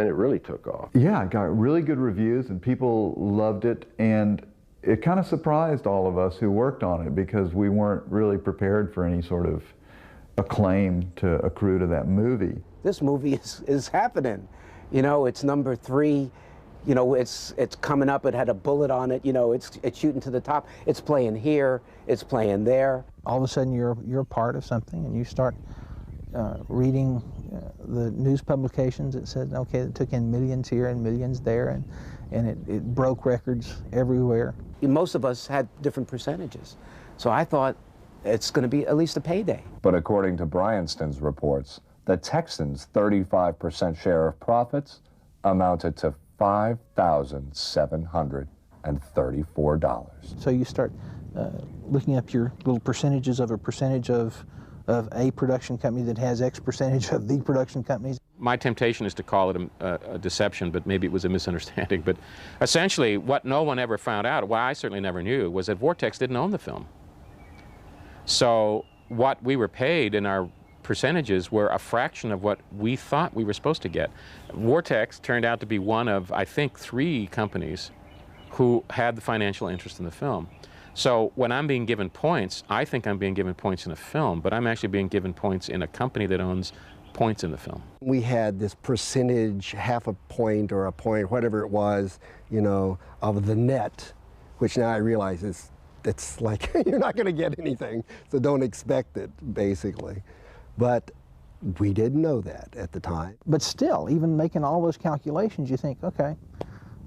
it really took off. Yeah, it got really good reviews, and people loved it, and it kind of surprised all of us who worked on it, because we weren't really prepared for any sort of acclaim to accrue to that movie. This movie is happening. It's number 3 You know, it's coming up, it had a bullet on it, you know, it's shooting to the top, it's playing here, it's playing there. All of a sudden you're part of something, and you start reading the news publications that said, okay, it took in millions here and millions there, and it broke records everywhere. Most of us had different percentages, so I thought it's going to be at least a payday. But according to Bryanston's reports, the Texans' 35% share of profits amounted to $5,734. So you start looking up your little percentages of a percentage of a production company that has X percentage of the production companies. My temptation is to call it a deception, but maybe it was a misunderstanding. But essentially, what no one ever found out, what I certainly never knew, was that Vortex didn't own the film. So what we were paid in our percentages were a fraction of what we thought we were supposed to get. Vortex turned out to be one of, I think, 3 companies who had the financial interest in the film. So when I'm being given points, I think I'm being given points in a film, but I'm actually being given points in a company that owns points in the film. We had this percentage, half a point or a point, whatever it was, you know, of the net, which now I realize it's like you're not going to get anything, so don't expect it, basically. But we didn't know that at the time. But still, even making all those calculations, you think, okay,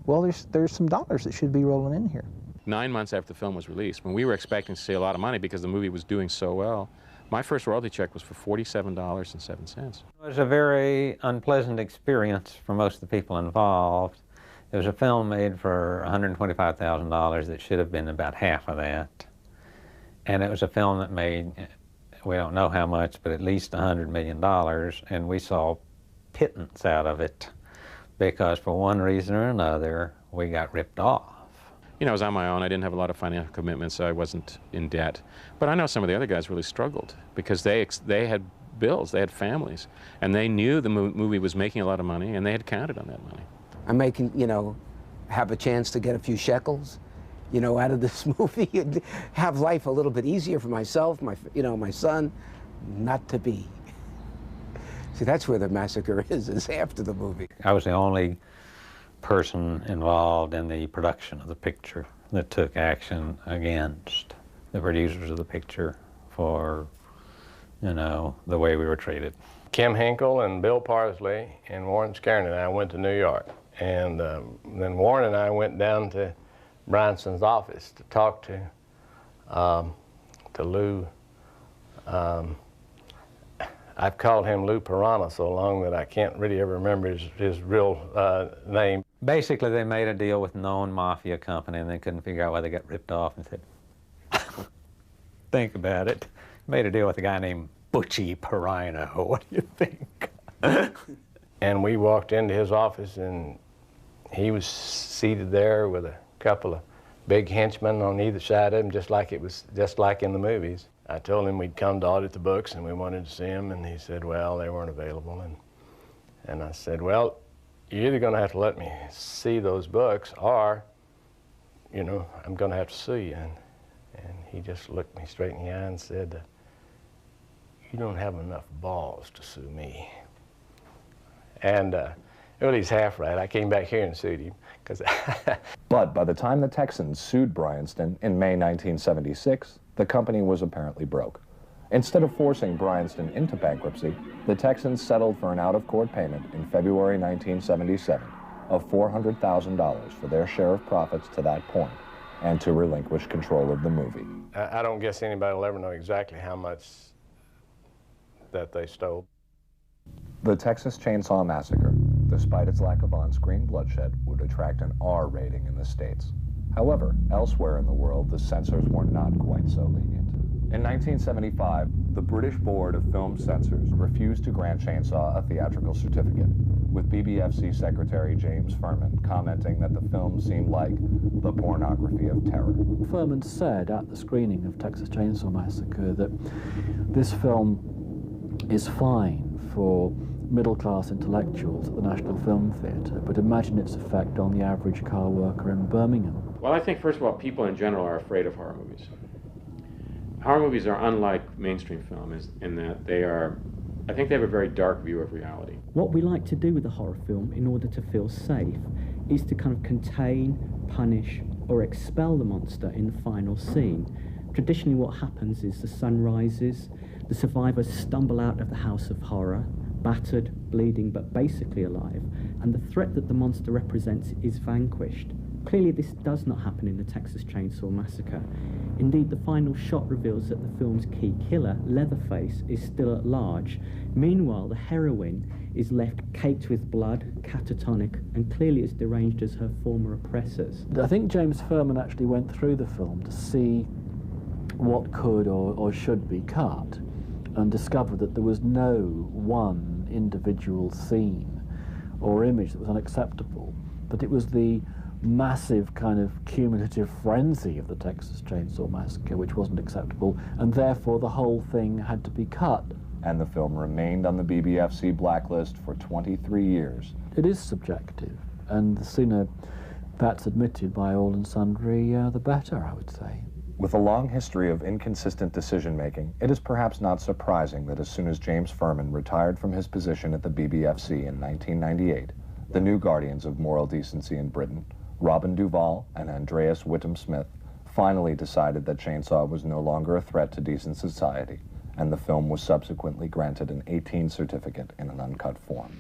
well, there's some dollars that should be rolling in here. 9 months after the film was released, when we were expecting to see a lot of money because the movie was doing so well, my first royalty check was for $47.07. It was a very unpleasant experience for most of the people involved. It was a film made for $125,000 that should have been about half of that. And it was a film that made, we don't know how much, but at least $100 million, and we saw pittance out of it because for one reason or another, we got ripped off. You know, I was on my own. I didn't have a lot of financial commitments, so I wasn't in debt. But I know some of the other guys really struggled because they had bills, they had families, and they knew the movie was making a lot of money, and they had counted on that money. I'm making, you know, have a chance to get a few shekels, you know, out of this movie and have life a little bit easier for myself, my son, not to be. See, that's where the massacre is after the movie. I was the only person involved in the production of the picture that took action against the producers of the picture for, you know, the way we were treated. Kim Hinkle and Bill Parsley and Warren Scarron and I went to New York. And then Warren and I went down to Bryanston's office to talk to Lou. I've called him Lou Piranha so long that I can't really ever remember his real name. Basically, they made a deal with a known mafia company, and they couldn't figure out why they got ripped off, and said, think about it. Made a deal with a guy named Butchie Piranha. What do you think? And we walked into his office, and he was seated there with a couple of big henchmen on either side of him, just like in the movies. I told him we'd come to audit the books and we wanted to see him, and he said, well, they weren't available. And I said, well, you're either going to have to let me see those books or, you know, I'm going to have to sue you. And he just looked me straight in the eye and said, you don't have enough balls to sue me. And well, he's half right. I came back here and sued him. But by the time the Texans sued Bryanston in May 1976, the company was apparently broke. Instead of forcing Bryanston into bankruptcy, the Texans settled for an out-of-court payment in February 1977 of $400,000 for their share of profits to that point, and to relinquish control of the movie. I don't guess anybody will ever know exactly how much that they stole. The Texas Chainsaw Massacre, despite its lack of on-screen bloodshed, would attract an R rating in the States. However, elsewhere in the world, the censors were not quite so lenient. In 1975, the British Board of Film Censors refused to grant Chainsaw a theatrical certificate, with BBFC Secretary James Furman commenting that the film seemed like the pornography of terror. Furman said at the screening of Texas Chainsaw Massacre that this film is fine for middle-class intellectuals at the National Film Theatre, but imagine its effect on the average car worker in Birmingham. Well, I think, first of all, people in general are afraid of horror movies. Horror movies are unlike mainstream film in that they are, I think they have a very dark view of reality. What we like to do with a horror film in order to feel safe is to kind of contain, punish, or expel the monster in the final scene. Traditionally what happens is the sun rises, the survivors stumble out of the house of horror, battered, bleeding, but basically alive, and the threat that the monster represents is vanquished. Clearly this does not happen in the Texas Chainsaw Massacre. Indeed, the final shot reveals that the film's key killer, Leatherface, is still at large. Meanwhile, the heroine is left caked with blood, catatonic, and clearly as deranged as her former oppressors. I think James Furman actually went through the film to see what could or should be cut, and discovered that there was no one individual scene or image that was unacceptable, that it was the massive kind of cumulative frenzy of the Texas Chainsaw Massacre which wasn't acceptable, and therefore the whole thing had to be cut. And the film remained on the BBFC blacklist for 23 years. It is subjective, and the sooner that's admitted by all and sundry, the better, I would say. With a long history of inconsistent decision-making, it is perhaps not surprising that as soon as James Furman retired from his position at the BBFC in 1998, the new guardians of moral decency in Britain, Robin Duvall and Andreas Whittam Smith, finally decided that Chainsaw was no longer a threat to decent society, and the film was subsequently granted an 18 certificate in an uncut form.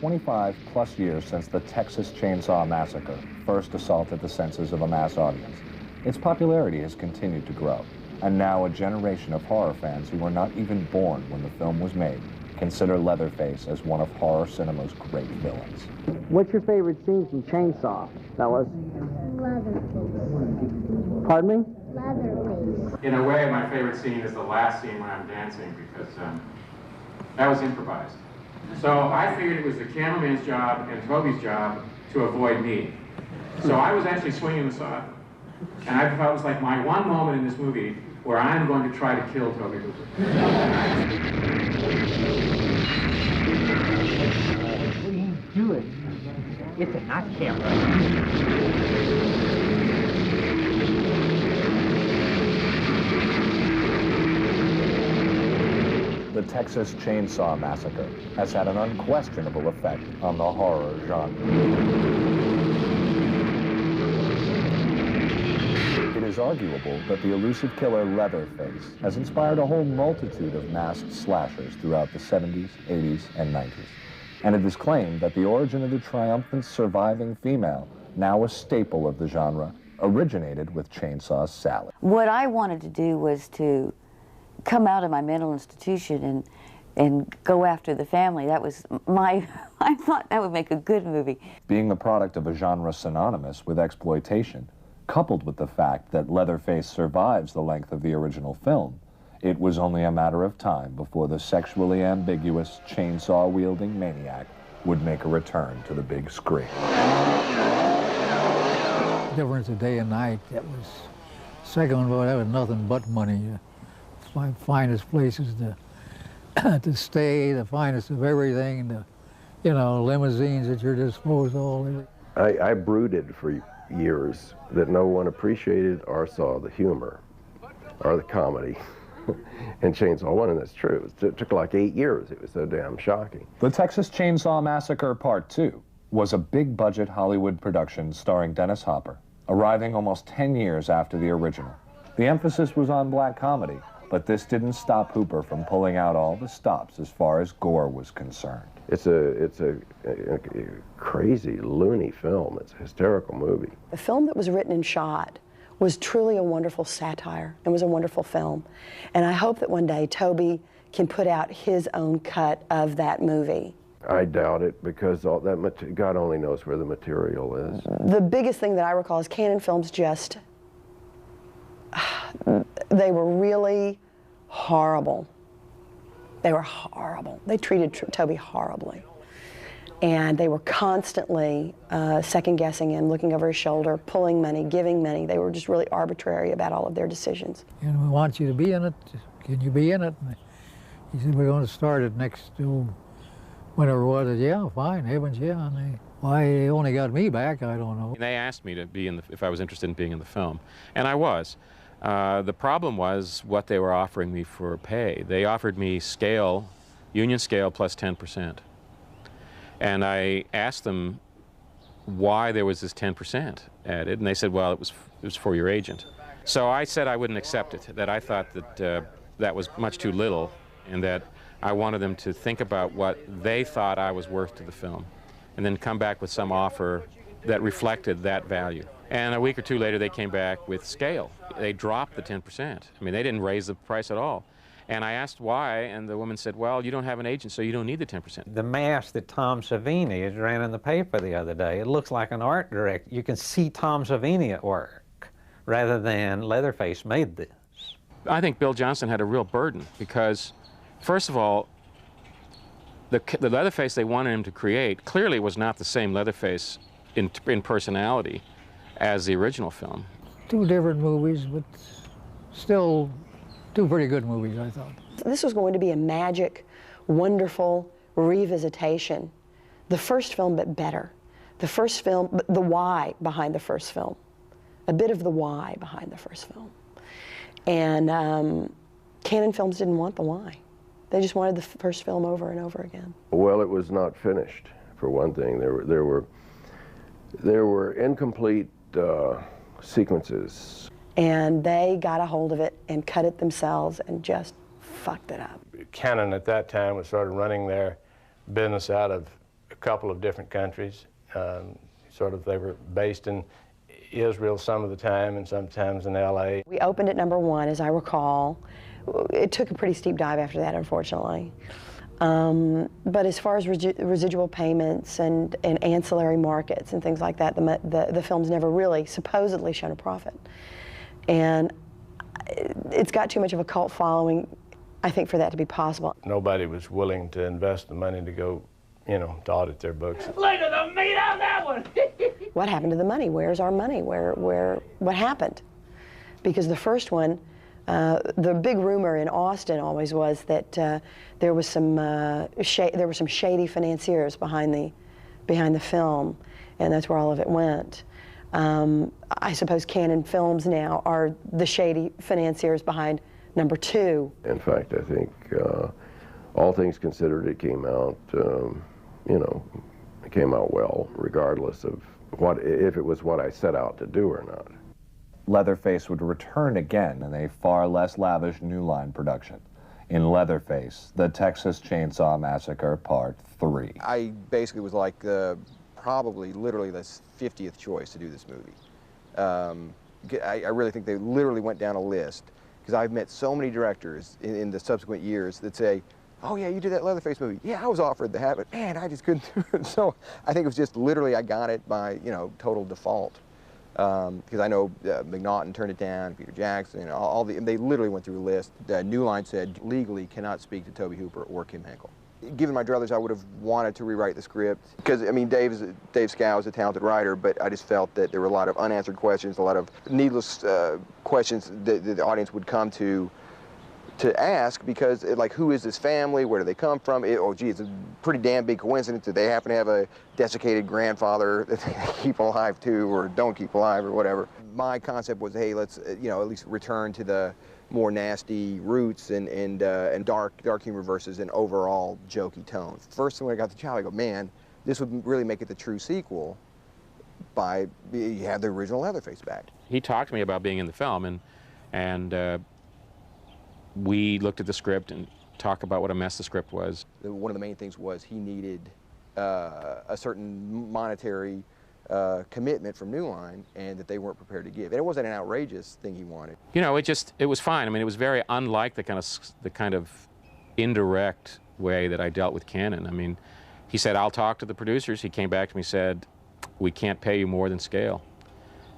25 plus years since the Texas Chainsaw Massacre first assaulted the senses of a mass audience, its popularity has continued to grow, and now a generation of horror fans who were not even born when the film was made consider Leatherface as one of horror cinema's great villains. What's your favorite scene from Chainsaw, fellas? Leatherface. Pardon me? Leatherface. In a way, my favorite scene is the last scene when I'm dancing, because that was improvised. So I figured it was the cameraman's job and Toby's job to avoid me. So I was actually swinging the saw. And I thought it was like my one moment in this movie where I'm going to try to kill Toby Hooper. What are you doing? It's a not camera. The Texas Chainsaw Massacre has had an unquestionable effect on the horror genre. It is arguable that the elusive killer Leatherface has inspired a whole multitude of masked slashers throughout the 70s, 80s, and 90s. And it is claimed that the origin of the triumphant surviving female, now a staple of the genre, originated with Chainsaw Sally. What I wanted to do was to come out of my mental institution and go after the family. That was my, I thought that would make a good movie. Being the product of a genre synonymous with exploitation, coupled with the fact that Leatherface survives the length of the original film, it was only a matter of time before the sexually ambiguous, chainsaw-wielding maniac would make a return to the big screen. The difference of day and night, that was, second one, well, that was nothing but money. The finest places to stay, the finest of everything, the, you know, limousines at your disposal. I brooded for years that no one appreciated or saw the humor or the comedy in Chainsaw 1, and that's true. It took like 8 years. It was so damn shocking. The Texas Chainsaw Massacre Part 2 was a big-budget Hollywood production starring Dennis Hopper, arriving almost 10 years after the original. The emphasis was on black comedy, but this didn't stop Hooper from pulling out all the stops as far as gore was concerned. It's a crazy, loony film. It's a hysterical movie. The film that was written and shot was truly a wonderful satire. It was a wonderful film. And I hope that one day Toby can put out his own cut of that movie. I doubt it, because all that God only knows where the material is. The biggest thing that I recall is Cannon Films just, they were really horrible. They were horrible. They treated Toby horribly. And they were constantly second-guessing him, looking over his shoulder, pulling money, giving money. They were just really arbitrary about all of their decisions. And we want you to be in it. Can you be in it? And he said, we're going to start it next, whenever it was. Yeah, fine, heavens, yeah. And why they only got me back, I don't know. They asked me to be in if I was interested in being in the film, and I was. The problem was what they were offering me for pay. They offered me scale union scale plus 10%. And I asked them why there was this 10% added, and they said, well, it was for your agent. So I said I wouldn't accept it, that I thought that that was much too little, and that I wanted them to think about what they thought I was worth to the film, and then come back with some offer that reflected that value. And a week or two later, they came back with scale. They dropped the 10%. I mean, they didn't raise the price at all. And I asked why, and the woman said, well, you don't have an agent, so you don't need the 10%. The mask that Tom Savini has ran in the paper the other day, it looks like an art director. You can see Tom Savini at work, rather than Leatherface made this. I think Bill Johnston had a real burden, because, first of all, the Leatherface they wanted him to create clearly was not the same Leatherface in personality as the original film. Two different movies, but still two pretty good movies, I thought. This was going to be a magic, wonderful revisitation. The first film, but better. The first film, the why behind the first film. A bit of the why behind the first film. And Cannon Films didn't want the why. They just wanted the first film over and over again. Well, it was not finished, for one thing. There were incomplete sequences. And they got a hold of it and cut it themselves and just fucked it up. Cannon at that time was sort of running their business out of a couple of different countries. They were based in Israel some of the time and sometimes in LA. We opened at #1, as I recall. It took a pretty steep dive after that, unfortunately. But as far as residual payments and ancillary markets and things like that, the film's never really supposedly shown a profit. And it's got too much of a cult following, I think, for that to be possible. Nobody was willing to invest the money to go, to audit their books. Look at the meat on that one! What happened to the money? Where's our money? What happened? Because the first one, the big rumor in Austin always was that there was some shady financiers behind the film, and that's where all of it went. I suppose Cannon Films now are the shady financiers behind #2. In fact, I think, all things considered, it came out, it came out well, regardless of if it was what I set out to do or not. Leatherface would return again in a far less lavish New Line production, in Leatherface, The Texas Chainsaw Massacre Part 3. I basically was like probably literally the 50th choice to do this movie. I really think they literally went down a list, because I've met so many directors in the subsequent years that say, oh yeah, you did that Leatherface movie. Yeah, I was offered to have it. Man, I just couldn't do it. So I think it was just literally I got it by, total default. Because I know McNaughton turned it down, Peter Jackson, they literally went through a list. New Line said legally cannot speak to Tobe Hooper or Kim Henkel. Given my druthers, I would have wanted to rewrite the script, because Dave Scow is a talented writer, but I just felt that there were a lot of unanswered questions, a lot of needless questions that the audience would come to ask, because like, who is this family? Where do they come from? Oh, gee, it's a pretty damn big coincidence that they happen to have a desiccated grandfather that they keep alive too, or don't keep alive, or whatever. My concept was, hey, let's at least return to the more nasty roots and dark humor versus an overall jokey tone. First, when I got the job, I go, man, this would really make it the true sequel. You have the original Leatherface back. He talked to me about being in the film, and we looked at the script and talked about what a mess the script was. One of the main things was he needed a certain monetary commitment from New Line, and that they weren't prepared to give. And it wasn't an outrageous thing he wanted. It was fine. I mean, it was very unlike the kind of indirect way that I dealt with Cannon. I mean, he said, I'll talk to the producers. He came back to me and said, we can't pay you more than scale,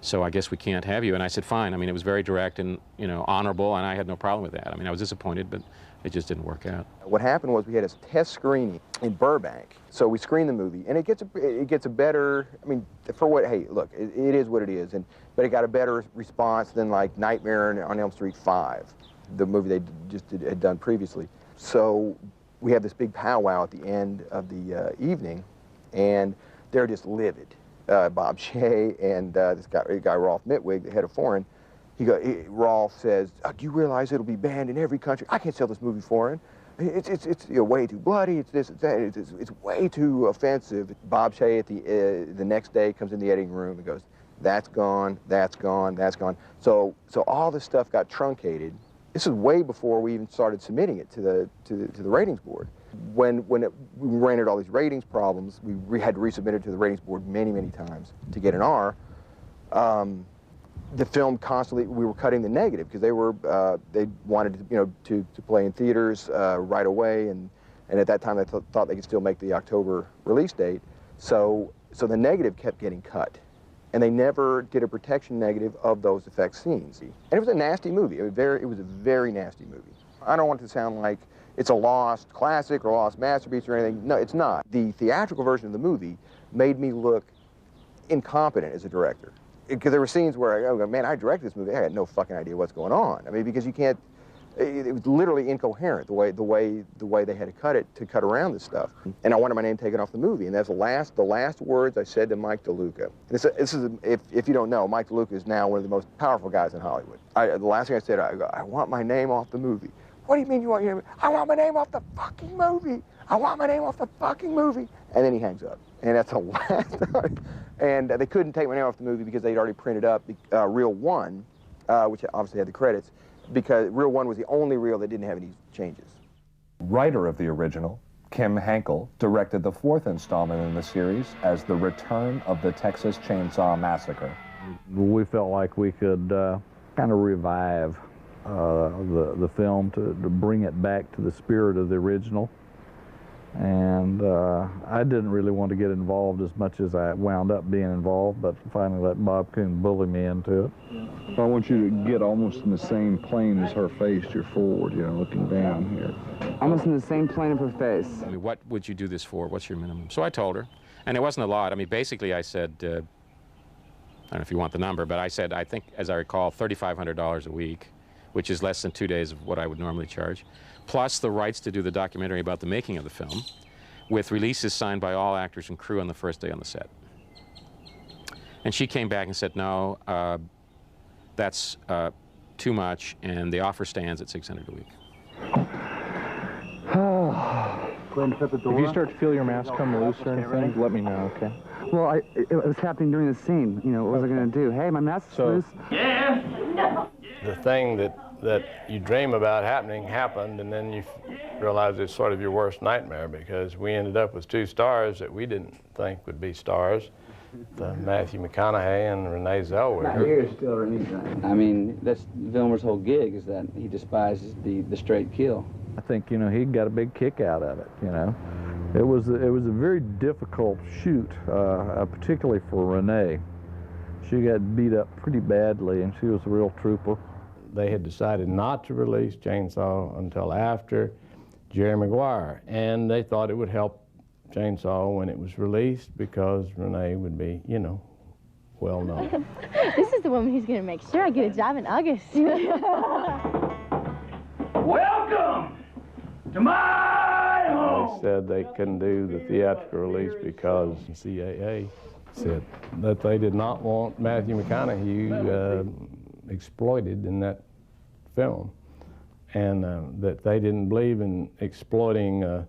so I guess we can't have you. And I said, fine. I mean, it was very direct and, honorable, and I had no problem with that. I mean, I was disappointed, but it just didn't work out. What happened was we had a test screening in Burbank. So we screened the movie, and it gets a better, I mean, hey, look, it is what it is, but it got a better response than like Nightmare on Elm Street 5, the movie they had done previously. So we have this big powwow at the end of the evening, and they're just livid. Bob Shea and this guy Rolf Mitwig, the head of foreign, Rolf says, do you realize it'll be banned in every country? I can't sell this movie foreign. it's you know, way too bloody, it's this, it's that, it's way too offensive. Bob Shea at the next day comes in the editing room and goes, that's gone, that's gone, that's gone. So all this stuff got truncated. This is way before we even started submitting it to the ratings board. When we ran into all these ratings problems, we had to resubmit it to the ratings board many, many times to get an R. The film constantly, we were cutting the negative because they wanted to, you know, to play in theaters right away, and at that time they thought they could still make the October release date. So the negative kept getting cut, and they never did a protection negative of those effect scenes. And it was a nasty movie. It was a very nasty movie. I don't want it to sound like it's a lost classic or a lost masterpiece or anything. No, it's not. The theatrical version of the movie made me look incompetent as a director. Because there were scenes where I go, man, I directed this movie. I had no fucking idea what's going on. I mean, because you can't. It was literally incoherent the way they had to cut around this stuff. And I wanted my name taken off the movie. And that's the last words I said to Mike DeLuca. This is if you don't know, Mike DeLuca is now one of the most powerful guys in Hollywood. The last thing I said, I go, I want my name off the movie. What do you mean you want your name? I want my name off the fucking movie. I want my name off the fucking movie. And then he hangs up. And that's the last time. And they couldn't take my name off the movie because they'd already printed up Reel 1, which obviously had the credits, because Reel 1 was the only reel that didn't have any changes. Writer of the original, Kim Henkel, directed the 4th installment in the series as The Return of the Texas Chainsaw Massacre. We felt like we could kind of revive the film to bring it back to the spirit of the original. And I didn't really want to get involved as much as I wound up being involved, but finally let Bob Coon bully me into it. I want you to get almost in the same plane as her face. You're forward, you know, looking down here. Almost in the same plane of her face. I mean, what would you do this for? What's your minimum? So I told her, and it wasn't a lot. I mean, basically I said, I don't know if you want the number, but I said, I think, as I recall, $3,500 a week, which is less than 2 days of what I would normally charge, plus the rights to do the documentary about the making of the film, with releases signed by all actors and crew on the first day on the set. And she came back and said, no, that's too much, and the offer stands at $600 a week. If you start to feel your mask come loose or anything, let me know, okay? Well, it was happening during the scene. You know, what was I going to do? Hey, my mask's loose. Yeah! The thing that you dream about happened, and then you realize it's sort of your worst nightmare, because we ended up with 2 stars that we didn't think would be stars, Matthew McConaughey and Renee Zellweger. Not here still or anything. I mean, that's Vilmer's whole gig, is that he despises the straight kill. I think, you know, he got a big kick out of it, you know. It was a very difficult shoot, particularly for Renee. She got beat up pretty badly, and she was a real trooper. They had decided not to release Chainsaw until after Jerry Maguire, and they thought it would help Chainsaw when it was released because Renee would be, you know, well known. This is the woman who's going to make sure I get a job in August. Welcome to my home! They said they couldn't do the theatrical release because the CAA said that they did not want Matthew McConaughey exploited in that film, and that they didn't believe in exploiting a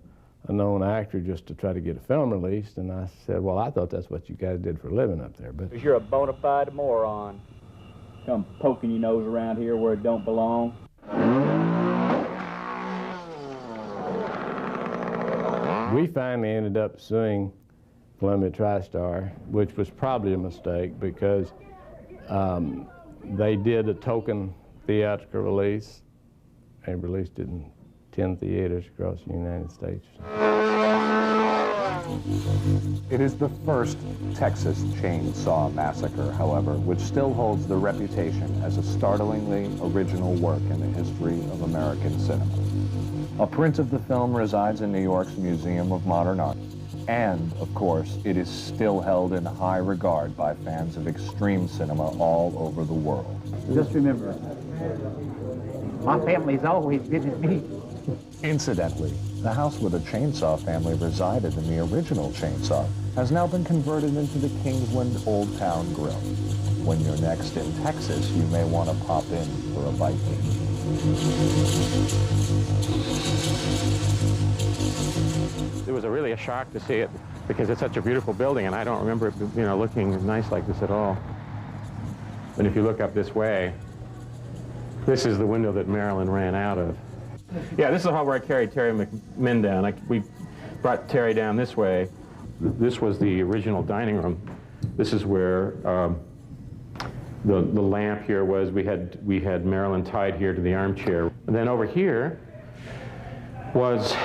known actor just to try to get a film released. And I said, well, I thought that's what you guys did for a living up there. But Because you're a bona fide moron. Come poking your nose around here where it don't belong. we finally ended up suing Columbia TriStar, which was probably a mistake because they did a token theatrical release and released it in 10 theaters across the United States. It is the first Texas Chainsaw Massacre, however, which still holds the reputation as a startlingly original work in the history of American cinema. A print of the film resides in New York's Museum of Modern Art, and, of course, it is still held in high regard by fans of extreme cinema all over the world. Just remember, my family's always visited me. Incidentally, the house where the Chainsaw family resided in the original Chainsaw has now been converted into the Kingsland Old Town Grill. When you're next in Texas, you may want to pop in for a bite to eat. was really a shock to see it because it's such a beautiful building, and I don't remember it, you know, looking nice like this at all. But if you look up this way, this is the window that Marilyn ran out of. Yeah, this is the hall where I carried Terry McMinn down. We brought Terry down this way. This was the original dining room. This is where the lamp here was. We had Marilyn tied here to the armchair. And then over here was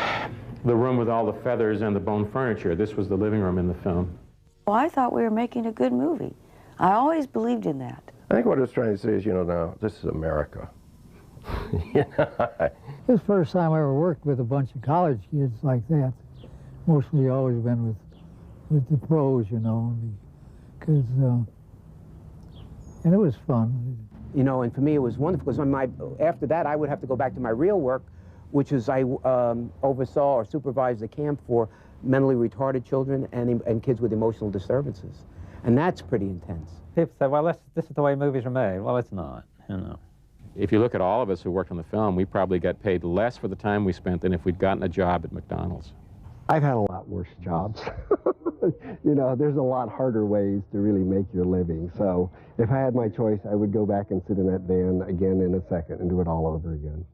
the room with all the feathers and the bone furniture. This was the living room in the film. Well, I thought we were making a good movie. I always believed in that. I think what I was trying to say is, you know, now, this is America. This is the first time I ever worked with a bunch of college kids like that. Mostly always been with the pros, you know, because, and it was fun. You know, and for me it was wonderful, because after that I would have to go back to my real work, which is I oversaw or supervised a camp for mentally retarded children and kids with emotional disturbances. And that's pretty intense. People say, well, this is the way movies are made. Well, it's not, you know. If you look at all of us who worked on the film, we probably got paid less for the time we spent than if we'd gotten a job at McDonald's. I've had a lot worse jobs. You know, there's a lot harder ways to really make your living. So if I had my choice, I would go back and sit in that van again in a second and do it all over again.